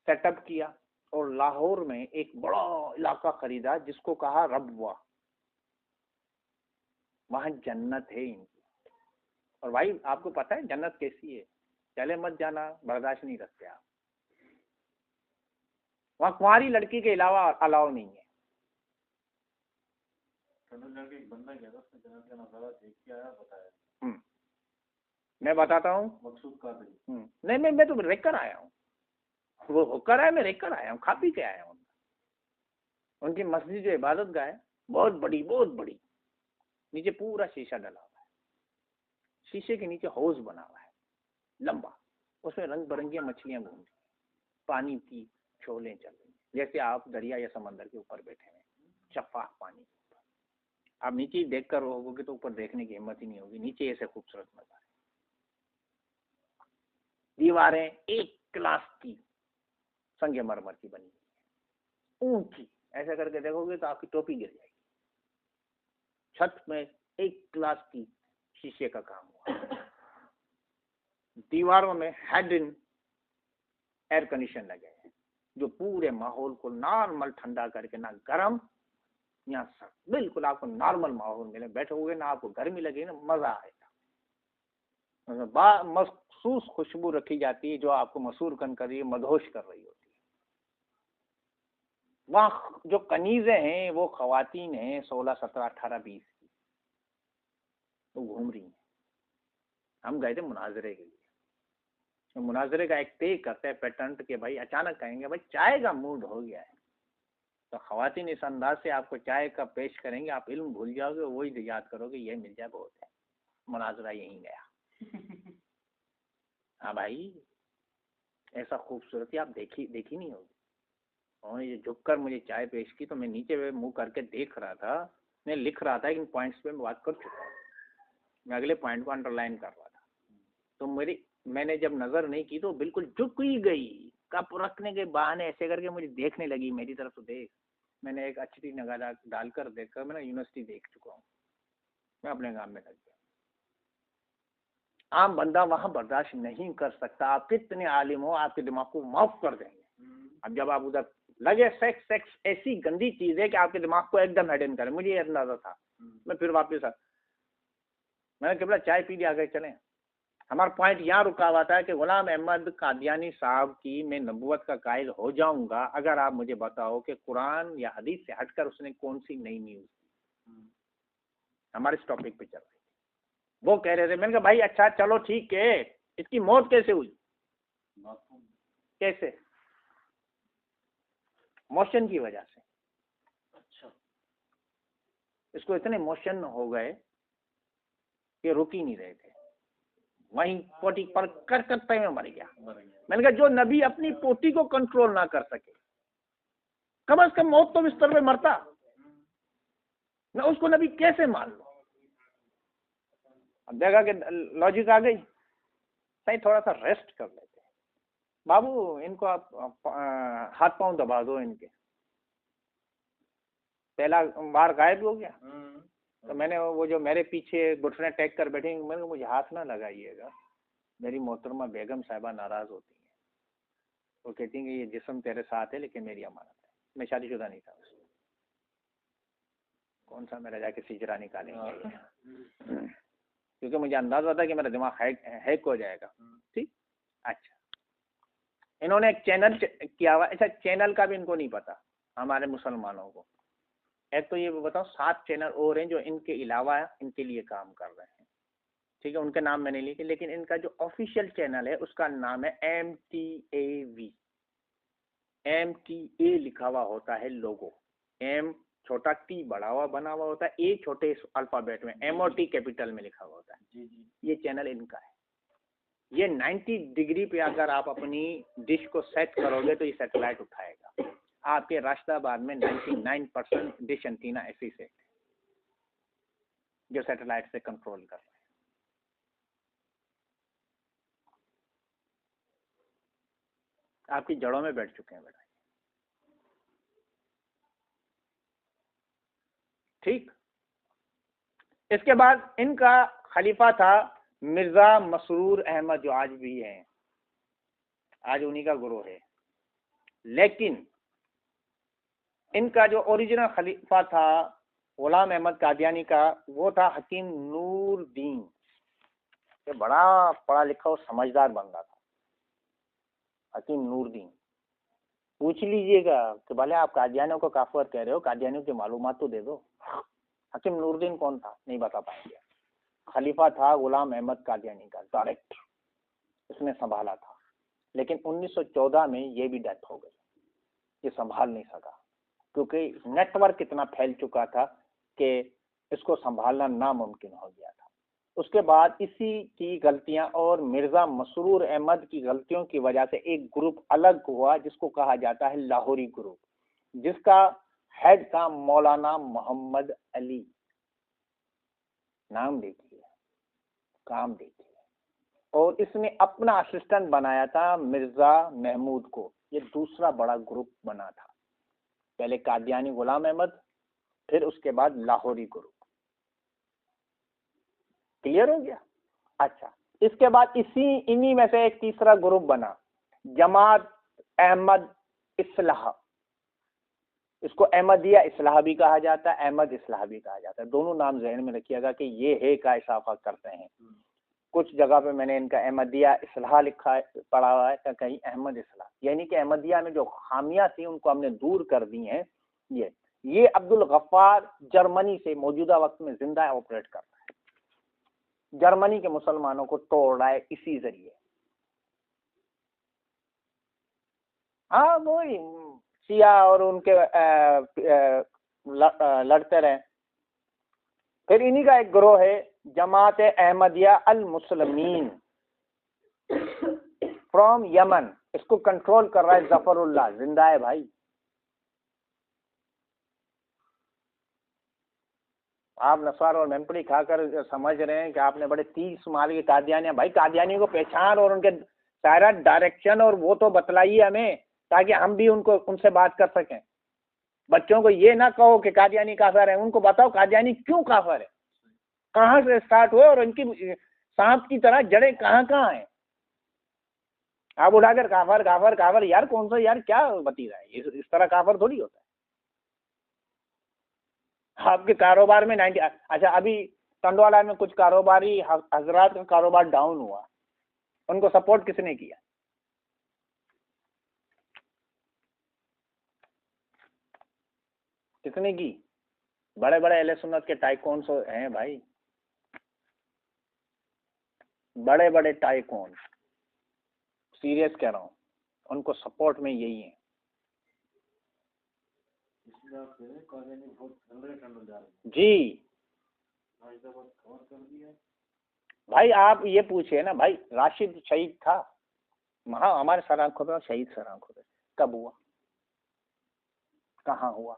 सेटअप किया और लाहौर में एक बड़ा इलाका खरीदा जिसको कहा रबवा, वहां जन्नत है इनकी। और भाई आपको पता है जन्नत कैसी है, चले मत जाना, बर्दाश्त नहीं करते आप। वहां कुंवारी लड़की के अलावा अलाव नहीं है। मैं बताता हूँ, नहीं मैं तो रेक कर आया हूँ, वो होकर आया, मैं रेक कर आया हूँ, खा पी के आया हूँ। उनकी मस्जिद जो इबादत गाह है बहुत बड़ी, नीचे पूरा शीशा डला हुआ है, शीशे के नीचे हौज बना हुआ है लंबा, उसमें रंग बिरंगी मछलियां घूम रही, पानी की शोलें चल रही, जैसे आप दरिया या समंदर के ऊपर बैठे हैं, शफाफ पानी के ऊपर। आप नीचे देख कर होगे तो ऊपर देखने की हिम्मत ही नहीं होगी, नीचे ऐसे खूबसूरत नजारे। दीवारें एक क्लास की संगमरमर की बनी हुई है, ऊंची, ऐसा करके देखोगे तो आपकी टोपी गिर जाएगी। छत में एक क्लास की शीशे का काम हुआ, दीवारों में हेड इन एयर कंडीशन लगे हैं जो पूरे माहौल को नॉर्मल ठंडा करके, ना गर्म या सर्द, बिल्कुल आपको नॉर्मल माहौल मिले, बैठोगे ना आपको गर्मी लगेगी ना मजा आएगा। मखसूस खुशबू रखी जाती है जो आपको मसूर कर रही है, मदहोश कर रही होती है। वहाँ जो कनीजें हैं वो खवातीन हैं 16, 17, 18, 20 की, वो घूम रही हैं। हम गए थे मुनाजरे के लिए, तो मुनाजरे का एक तय करते हैं पैटर्न के, भाई अचानक कहेंगे भाई चाय का मूड हो गया है, तो खवातीन इस अंदाज से आपको चाय का पेश करेंगे, आप इल्म भूल जाओगे, वही याद करोगे ये मिल जाए बहुत है। मुनाजरा यहीं गया। हाँ भाई, ऐसा खूबसूरती आप देखी नहीं होगी। और ये झुककर मुझे चाय पेश की तो मैं नीचे मुंह करके देख रहा था, मैं लिख रहा था, इन पॉइंट्स पे मैं बात कर चुका हूँ, मैं अगले पॉइंट को अंडरलाइन कर रहा था। तो मैंने जब नजर नहीं की तो बिल्कुल झुक ही गई, कप रखने के बहाने ऐसे करके मुझे देखने लगी, मेरी तरफ तो देख। मैंने एक अच्छी नगाह डालकर देखकर मैं यूनिवर्सिटी देख चुका हूँ, मैं अपने काम में लग गया। आम बंदा वहां बर्दाश्त नहीं कर सकता, आप कितने आलिम हो, आपके दिमाग को माफ कर देंगे। अब जब आप उधर लगे, सेक्स ऐसी गंदी चीज है कि आपके दिमाग को एकदम हेडन करे, मुझे ये अंदाजा था। मैं फिर वापस मैंने कहा चाय पी लिया, आगे चले। हमारा पॉइंट यहाँ रुका हुआ था कि गुलाम अहमद कादियानी साहब की मैं नबूवत का कायल हो जाऊंगा अगर आप मुझे बताओ कि कुरान या हदीस से हटकर उसने कौन सी नई न्यूज की। हमारे इस टॉपिक पे चल रही, वो कह रहे थे, मैंने कहा भाई अच्छा चलो ठीक है, इसकी मौत कैसे हुई? कैसे? मोशन की वजह से। अच्छा, इसको इतने मोशन हो गए कि रुक ही नहीं रहे थे, वहीं पोटी पर करते में मर गया। मैंने कहा जो नबी अपनी पोटी को कंट्रोल ना कर सके, कम से कम मौत तो बिस्तर पे मरता, मैं उसको नबी कैसे मान लो? अब देखा कि लॉजिक आ गई, सही थोड़ा सा रेस्ट कर लेते हैं। बाबू इनको आप हाथ पांव दबा दो इनके, पहला बार गायब हो गया। तो मैंने वो जो मेरे पीछे घुटने टेक कर बैठे, मैंने मुझे हाथ ना लगाइएगा, मेरी मोहतरमा बेगम साहिबा नाराज होती हैं, वो कहती हैं कि ये जिस्म तेरे साथ है लेकिन मेरी अमानत है। मैं शादीशुदा नहीं था उसमें, कौन सा मेरा जाके सिजरा निकालेंगे, क्योंकि मुझे अंदाजा था कि मेरा दिमाग हैक हो जाएगा। ठीक, अच्छा इन्होंने एक चैनल किया हुआ, अच्छा चैनल का भी इनको नहीं पता हमारे मुसलमानों को। एक तो ये बताओ 7 चैनल और हैं जो इनके अलावा इनके लिए काम कर रहे हैं, ठीक है, उनके नाम मैंने लिखे, लेकिन इनका जो ऑफिशियल चैनल है उसका नाम है MTAV। MTA लिखा हुआ होता है लोगो, M छोटा T बड़ा हुआ बना हुआ होता है, A छोटे अल्फाबेट में, MOT कैपिटल में लिखा हुआ होता है। ये चैनल इनका है। ये 90 डिग्री पे अगर आप अपनी डिश को सेट करोगे तो ये सैटेलाइट उठाएगा। आपके राष्ट्राबाद में 99% डिश एंटीना ऐसी सेट है जो सैटेलाइट से कंट्रोल कर रहे हैं। आपकी जड़ों में बैठ चुके हैं बेटा। ठीक, इसके बाद इनका खलीफा था मिर्जा मसरूर अहमद, जो आज भी हैं, आज उन्हीं का गुरु है। लेकिन इनका जो ओरिजिनल खलीफा था गुलाम अहमद कादियानी का, वो था हकीम नूरदीन। ये बड़ा पढ़ा लिखा और समझदार बंदा था हकीम नूरदीन। पूछ लीजिएगा कि भले आप कादियानियों को काफिर कह रहे हो, कादियानियों की मालूमात तो दे दो। हकीम नूरदीन कौन था नहीं बता पाएंगे। खलीफा था गुलाम अहमद कादियानी का डायरेक्ट, इसने संभाला था, लेकिन 1914 में ये भी डेथ हो गई, ये संभाल नहीं सका। क्योंकि नेटवर्क इतना फैल चुका था कि इसको संभालना नामुमकिन हो गया था। उसके बाद इसी की गलतियां और मिर्जा मसरूर अहमद की गलतियों की वजह से एक ग्रुप अलग हुआ जिसको कहा जाता है लाहौरी ग्रुप, जिसका हेड था मौलाना मोहम्मद अली। नाम देखिए, काम देखिए। और इसने अपना असिस्टेंट बनाया था मिर्जा महमूद को। ये दूसरा बड़ा ग्रुप बना था। पहले कादियानी गुलाम अहमद, फिर उसके बाद लाहौरी ग्रुप। क्लियर हो गया? अच्छा, इसके बाद इन्हीं में से एक तीसरा ग्रुप बना, जमात अहमद इस्लाह। इसको अहमदिया इस्लाह भी कहा जाता है, अहमद इस्लाह भी कहा जाता है। दोनों नाम ज़हन में रखिएगा कि ये है का इजाफा करते हैं। कुछ जगह पे मैंने इनका अहमदिया इस्लाह लिखा पढ़ा हुआ है, कहीं अहमद इस्लाह, यानी कि अहमदिया में जो खामियां थी उनको हमने दूर कर दी हैं। ये अब्दुल गफ्फार जर्मनी से मौजूदा वक्त में जिंदा ऑपरेट कर रहा है, जर्मनी के मुसलमानों को तोड़ रहा है इसी जरिए। हाँ, वही शिया और उनके लड़ते रहे। फिर इन्हीं का एक ग्रोह है जमात अहमदिया अल मुस्लिमीन फ्रॉम यमन। इसको कंट्रोल कर रहा है जफरुल्लाह, जिंदा है भाई। आप नस्वार और मेमपुरी खाकर समझ रहे हैं कि आपने बड़े 30 माल के कादियानी। भाई कादियानी को पहचान और उनके सारा डायरेक्शन और वो तो बतलाइए हमें, ताकि हम भी उनसे बात कर सकें। बच्चों को ये ना कहो कि कादियानी काफिर है, उनको बताओ कादियानी क्यों काफिर है, कहाँ से स्टार्ट हुए और उनकी सांप की तरह जड़ें कहाँ कहाँ हैं। आप उठाकर काफिर काफिर काफिर, यार कौन सा, यार क्या बती रहा है, इस तरह काफिर थोड़ी होता है। आपके कारोबार में 90। अच्छा, अभी टंडवाला में कुछ कारोबारी हजरात का कारोबार डाउन हुआ, उनको सपोर्ट किसने किया? किसने की? बड़े बड़े अहले सुन्नत के टाइकून हैं भाई, बड़े बड़े टाइकून, सीरियस कह रहा हूँ, उनको सपोर्ट में यही है। जी भाई, आप ये पूछिए ना भाई, राशिद शहीद था, हाँ हमारे सर आंखों पे, शहीद सर आंखों पे। कब हुआ, कहाँ हुआ,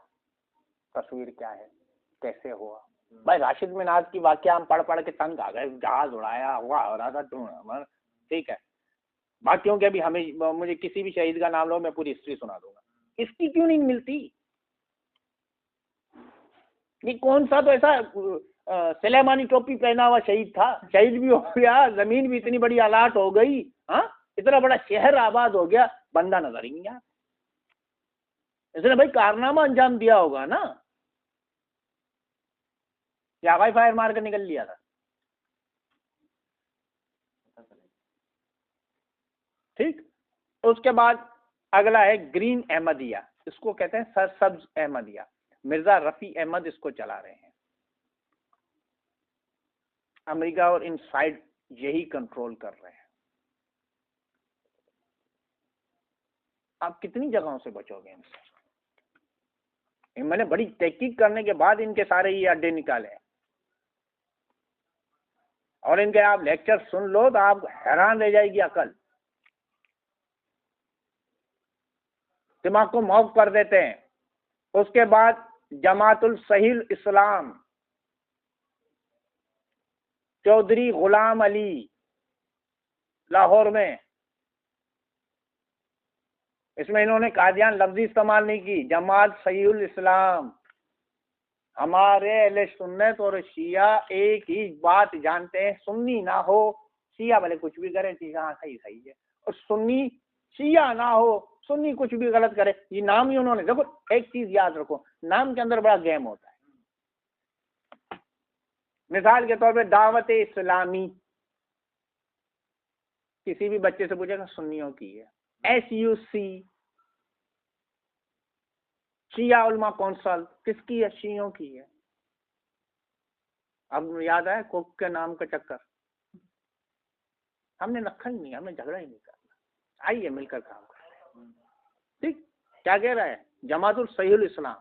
तस्वीर क्या है, कैसे हुआ? भाई राशिद मिनाज की वाकया हम पढ़ पढ़ के तंग आ गए, जहाज उड़ाया हुआ हो रहा था, ठीक है। बाकियों के अभी हमें, मुझे किसी भी शहीद का नाम लो, मैं पूरी हिस्ट्री सुना दूंगा। इसकी क्यों नहीं मिलती? ये कौन सा तो ऐसा सलेमानी टोपी पहना हुआ शहीद था, शहीद भी हो गया, जमीन भी इतनी बड़ी अलाट हो गई, हाँ इतना बड़ा शहर आबाद हो गया, बंदा नजर ही नहीं आया। इसने भाई कारनामा अंजाम दिया होगा ना, या हवाई फायर मार कर निकल लिया था? ठीक। उसके बाद अगला है ग्रीन अहमदिया, इसको कहते हैं सरसब्ज अहमदिया। मिर्जा रफी अहमद इसको चला रहे हैं। अमेरिका और इनसाइड यही कंट्रोल कर रहे हैं। आप कितनी जगहों से बचोगे इनसे? मैंने बड़ी तहकीक करने के बाद इनके सारे ये अड्डे निकाले हैं, और इनके आप लेक्चर सुन लो तो आप हैरान रह जाएगी अकल, दिमाग को मौक कर देते हैं। उसके बाद जमातुल सहील इस्लाम, चौधरी गुलाम अली, लाहौर में। इसमें इन्होंने कादियान लफ्जी इस्तेमाल नहीं की, जमात सहील इस्लाम। हमारे अहले सुन्नत और शिया एक ही बात जानते हैं, सुन्नी ना हो, शिया भले कुछ भी करे, ठीक है हाँ सही सही है, और सुन्नी शिया ना हो, सुन्नी कुछ भी गलत करे, ये नाम ही उन्होंने, देखो एक चीज याद रखो, नाम के अंदर बड़ा गेम होता है। मिसाल के तौर पे दावत इस्लामी, किसी भी बच्चे से पूछेगा सुन्नियों की है। SUC शिया उलमा कौंसल किसकी है? शियों की है। अब याद आया कोक के नाम का चक्कर, हमने रखा ही नहीं, हमने झगड़ा ही नहीं करना, आइए मिलकर काम करें। ठीक, क्या कह रहा है जमातुल सहील इस्लाम,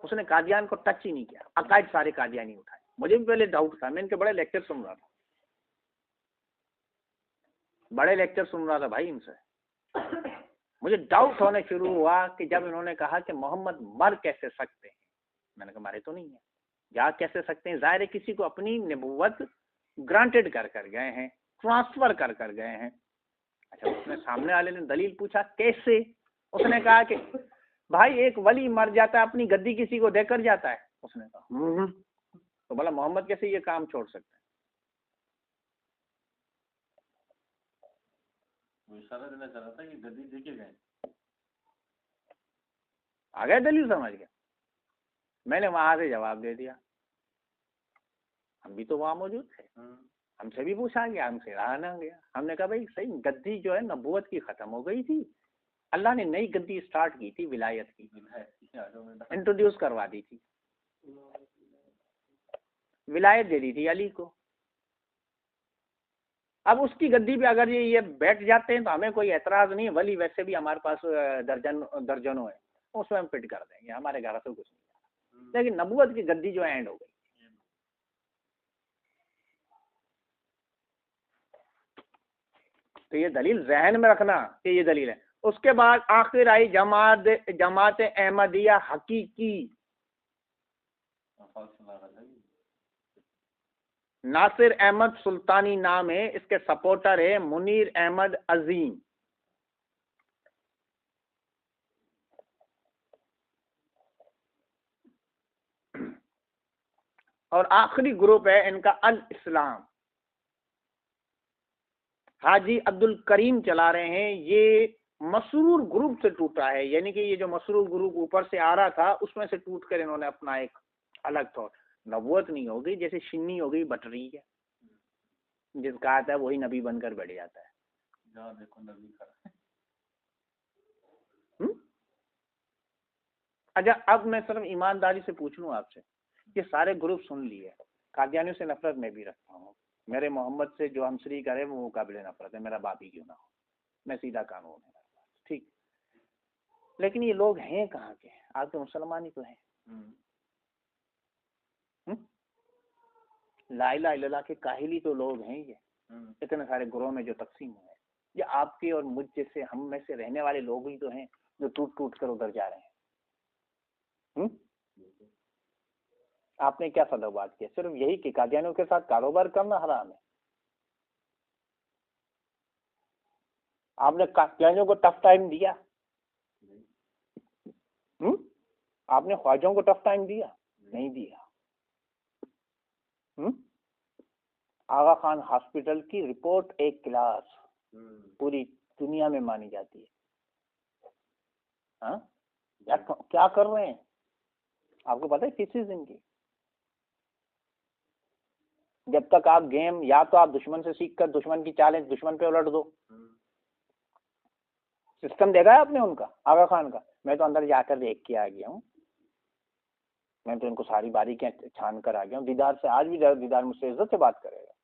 उसने कादियान को टच ही नहीं किया। अकायद सारे कादियानी उठाए। मुझे भी पहले डाउट था, मैं इनके बड़े लेक्चर सुन रहा था, बड़े लेक्चर सुन रहा था भाई इनसे। मुझे डाउट होने शुरू हुआ कि जब इन्होंने कहा कि मोहम्मद मर कैसे सकते हैं, मैंने कहा मारे तो नहीं है, जा कैसे सकते हैं, जाहिर है किसी को अपनी नबुवत ग्रांटेड कर कर गए हैं, ट्रांसफर कर कर गए हैं। अच्छा, उसने सामने वाले ने दलील पूछा कैसे, उसने कहा कि भाई एक वली मर जाता है, अपनी गद्दी किसी को देकर जाता है। उसने कहा तो बोला मोहम्मद कैसे ये काम छोड़ सकते हैं। वो इशारा देना चाह रहा था कि गद्दी देके गए। आ गया दलील, समझ गया। मैंने वहां से जवाब दे दिया, हम भी तो वहां मौजूद थे, हमसे भी पूछा गया, हमसे रहा ना गया। हमने कहा भाई सही, गद्दी जो है नबूवत की खत्म हो गई थी, अल्लाह ने नई गद्दी स्टार्ट की थी, विलायत की इंट्रोड्यूस करवा दी थी, विलायत दे दी थी अली को। अब उसकी गद्दी पे अगर ये बैठ जाते हैं तो हमें कोई एतराज नहीं है, वली वैसे भी हमारे पास दर्जनों है, उसमें हम फिट कर देंगे, हमारे घर से कुछ नहीं। लेकिन नबूवत की गद्दी जो एंड हो गई। तो ये दलील जहन में रखना कि ये दलील है। उसके बाद आखिर आई जमात अहमदिया हकीकी। नासिर अहमद सुल्तानी नाम है, इसके सपोर्टर है मुनीर अहमद अजीम। और आखिरी ग्रुप है इनका अल इस्लाम, हाजी अब्दुल करीम चला रहे हैं। ये मसरूर ग्रुप से टूटा है, यानी कि ये जो मसरूर ग्रुप ऊपर से आ रहा था उसमें से टूट कर इन्होंने अपना एक अलग थॉट। नबूवत नहीं होगी, जैसे शिन्नी हो गई बटरी है, जिसका आता है वही नबी बनकर बैठ जाता है। जहाँ देखो नबी का। अच्छा, अब मैं सिर्फ ईमानदारी से पूछ लूँ आपसे, ये सारे ग्रुप सुन लिए, कादियानियों से नफरत मैं भी रखता हूँ, मेरे मोहम्मद से जो हमसरी करे वो मुकाबले नफरत है, मेरा बाप ही क्यों ना हो, मैं सीधा कानून है, ठीक। लेकिन ये लोग हैं कहाँ के, आप तो मुसलमान ही तो हैं। ला इलाहा इल्लल्लाह के काहिली तो लोग हैं ये, इतने सारे ग्रोह में जो तकसीम हुए हैं। ये आपके और मुझ जैसे हम में से रहने वाले लोग ही तो हैं जो टूट टूट कर उधर जा रहे हैं। आपने क्या सदबात किया, सिर्फ यही कि कादियानियों के साथ कारोबार करना हराम है। आपने कादियानियों को टफ टाइम दिया, आपने ख्वाजों को टफ टाइम दिया, नहीं दिया। आगा खान हॉस्पिटल की रिपोर्ट एक क्लास पूरी दुनिया में मानी जाती है। हाँ, क्या कर रहे हैं आपको पता है किस चीज इनकी। जब तक आप गेम, या तो आप दुश्मन से सीख कर दुश्मन की चालें दुश्मन पे उलट दो, सिस्टम देखा है आपने उनका, आगा खान का। मैं तो अंदर जाकर देख के आ गया हूँ, मैं तो इनको सारी बारीकियां छान कर आ गया हूँ। दीदार से आज भी दीदार मुझसे इज्जत से बात करेगा।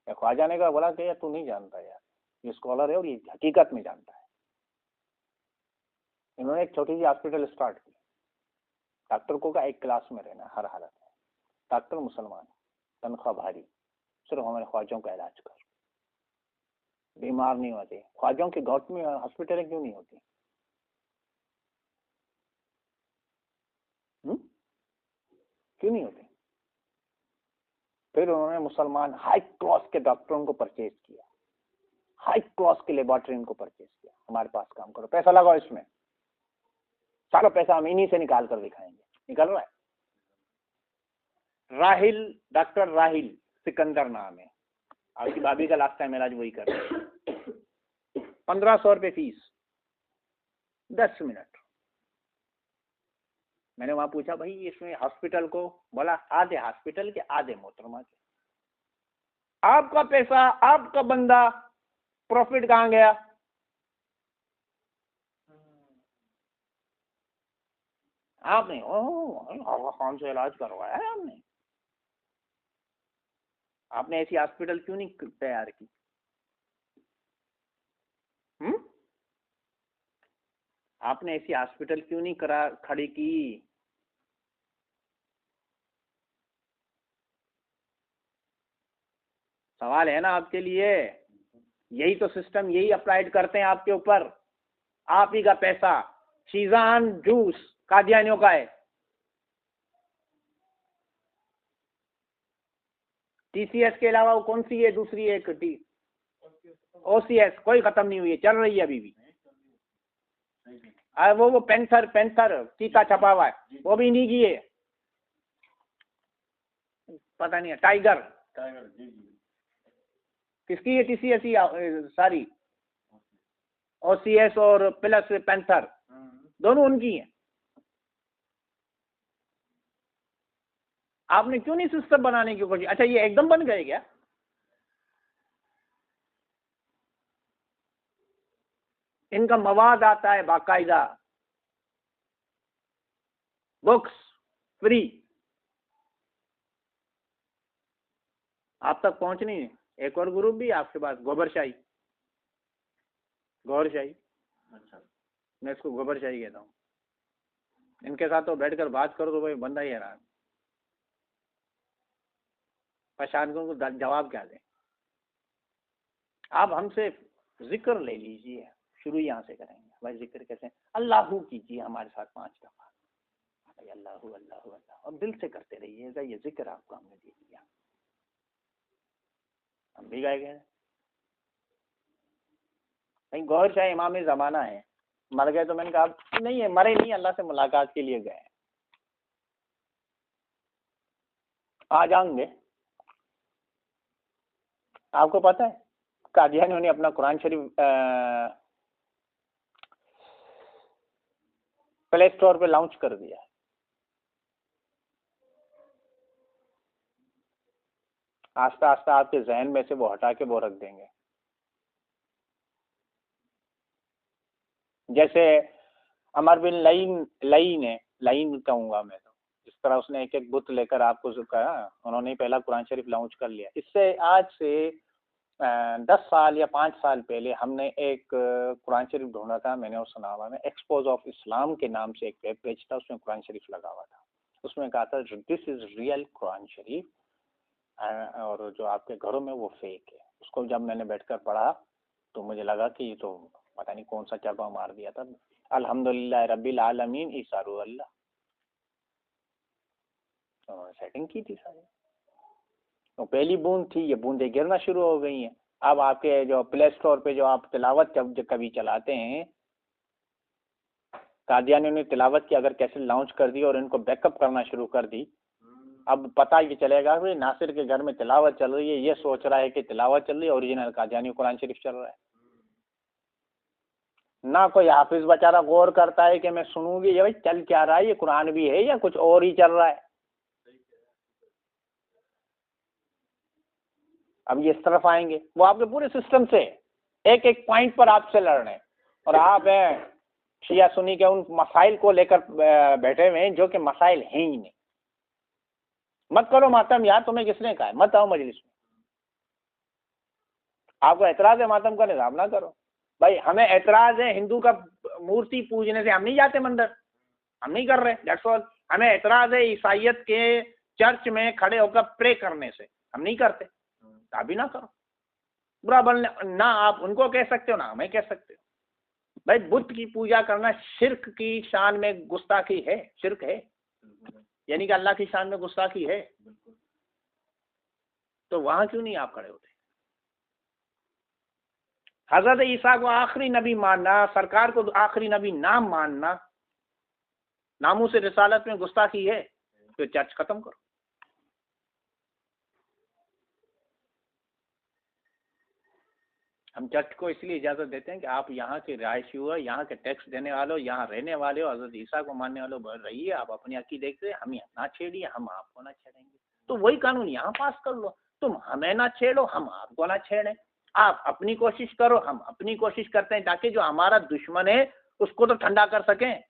ख्वाजा ने कहा, बोला कि यार तू नहीं जानता यार, ये स्कॉलर है और ये हकीकत में जानता है। इन्होंने एक छोटी सी हॉस्पिटल स्टार्ट की, डॉक्टर को का एक क्लास में रहना हर हालत में, डॉक्टर मुसलमान, तनख्वाह भारी, सिर्फ हमारे ख्वाजों का इलाज कर, बीमार नहीं होते। ख्वाजों के गौट में हॉस्पिटलें क्यों नहीं होती? क्यों नहीं होती? फिर उन्होंने मुसलमान हाई क्लास के डॉक्टरों को परचेज किया, हाई क्लास के लेबोरेटरी को परचेज किया, हमारे पास काम करो, पैसा लगाओ इसमें, सारा पैसा हम इन्हीं से निकाल कर दिखाएंगे। निकल रहा है। राहिल, डॉक्टर राहिल सिकंदर नाम है, आपकी भाभी का लास्ट टाइम इलाज वही कर रहे हैं। 1500 रुपये फीस, 10 मिनट। मैंने वहां पूछा भाई इसमें हॉस्पिटल को, बोला आधे हॉस्पिटल के आधे मोहतरमा के, आपका पैसा, आपका बंदा, प्रॉफिट कहां गया? आपने आगा खान से इलाज करवाया है, आपने ऐसी हॉस्पिटल क्यों नहीं तैयार की? आपने ऐसी हॉस्पिटल क्यों नहीं खड़ी की? सवाल है ना आपके लिए। यही तो सिस्टम, यही अप्लाइड करते हैं आपके ऊपर। आप ही का पैसा शीजान जूस कादियानियों का है। टीसीएस के अलावा वो कौन सी है दूसरी एक ओसीएस, कोई खत्म नहीं हुई है, चल रही है अभी भी। वो पेंथर टीका छपा हुआ है, वो भी नहीं की है, पता नहीं है। टाइगर किसकी है? टीसीएस ही सारी, ओसीएस और प्लस पेंथर दोनों उनकी हैं। आपने क्यों नहीं सिस्टम बनाने की कोशिश? अच्छा, ये एकदम बन गए क्या? इनका मवाद आता है बाकायदा, बुक्स फ्री, आप तक पहुंचनी है। एक और ग्रुप भी आपके पास, गोबरशाही, गौरशाही। अच्छा, मैं इसको गोबरशाही कहता हूँ। इनके साथ तो बैठकर बात करो तो भाई बंदा ही हैरान, परेशानियों को जवाब क्या दें। आप हमसे जिक्र ले लीजिए, शुरू यहाँ से करेंगे। भाई जिक्र कैसे? अल्लाहू कीजिए हमारे साथ 5 दफा, भाई अल्लाहू अल्लाहू अल्लाह, और दिल से करते रहिएगा। ये जिक्र आपको हमने दे दिया, हम भी गाए गए। नहीं, गौर शाह इमाम जमाना है, मर गए तो मैंने कहा नहीं है, मरे नहीं, अल्लाह से मुलाकात के लिए गए, आ जाएंगे। आपको पता है कादियानियों ने अपना कुरान शरीफ प्ले स्टोर पे लॉन्च कर दिया है। आस्ता आस्ता आपके जहन में से वो हटा के वो रख देंगे। जैसे अमर बिन लईन कहूंगा मैं तो, इस तरह उसने एक एक बुत लेकर आपको जो कहा, उन्होंने पहला कुरान शरीफ लॉन्च कर लिया। इससे आज से 10 साल या 5 साल पहले हमने एक कुरान शरीफ ढूंढा था, मैंने और सुनावा में, एक्सपोज ऑफ इस्लाम के नाम से एक वेब पेज था, उसमें कुरान शरीफ लगा हुआ था। उसमें कहा था दिस इज रियल कुरान शरीफ, और जो आपके घरों में वो फेक है। उसको जब मैंने बैठकर पढ़ा तो मुझे लगा कि ये तो पता नहीं कौन सा चरबा मार दिया था। अल्हम्दुलिल्लाह रब्बिल आलमीन ईसारू अल्लाह, तो सेटिंग की थी सारी। तो पहली बूंद थी, ये बूंदें गिरना शुरू हो गई हैं। अब आपके जो प्ले स्टोर पे जो आप तिलावत जब कभी चलाते हैं, कादियानियों ने तिलावत की अगर कैसे लॉन्च कर दी और इनको बैकअप करना शुरू कर दी, अब पता ये चलेगा कि नासिर के घर में तिलावत चल रही है, ये सोच रहा है कि तिलावत चल रही है, ओरिजिनल कादियानी कुरान शरीफ चल रहा है। ना कोई हाफिज बेचारा गौर करता है कि मैं सुनूंगी ये भाई चल क्या रहा है, ये कुरान भी है या कुछ और ही चल रहा है। अब ये इस तरफ आएंगे, वो आपके पूरे सिस्टम से एक एक पॉइंट पर आपसे लड़ रहे हैं, और आप हैं शिया सुन्नी के उन मसाइल को लेकर बैठे हुए हैं जो कि मसाइल हैं ही नहीं। मत करो मातम यार, तुम्हें किसने कहा है, मत आओ मजलिस में। आपको एतराज है मातम का निजाम ना करो भाई। हमें एतराज है हिंदू का मूर्ति पूजने से, हम नहीं जाते मंदिर, हम नहीं कर रहे, दैट्स ऑल। हमें एतराज है ईसाइयत के चर्च में खड़े होकर प्रे करने से, हम नहीं करते। आप भी ना करो, बुरा बोलने ना आप उनको कह सकते हो ना हमें कह सकते हो। भाई बुत की पूजा करना शिर्क की शान में गुस्ताखी है, शिर्क है, यानी कि अल्लाह की शान में गुस्ताखी है। तो वहां क्यों नहीं आप खड़े होते? हजरत ईसा को आखिरी नबी मानना, सरकार को आखिरी नबी नाम मानना, नामों से रिसालत में गुस्ताखी है, तो चर्च खत्म करो। हम चर्च को इसलिए इजाजत देते हैं कि आप यहाँ के रिहायशी हो, यहाँ के टैक्स देने वाले हो, यहाँ रहने वाले हो, हजरत ईसा को मानने वाले हो, रहिए आप अपनी अकीदे से, हम ना छेड़िए, हम आपको ना छेड़ेंगे। तो वही कानून यहाँ पास कर लो, तुम हमें ना छेड़ो, हम आपको ना छेड़ें। आप अपनी कोशिश करो, हम अपनी कोशिश करते हैं, ताकि जो हमारा दुश्मन है उसको तो ठंडा कर सकें।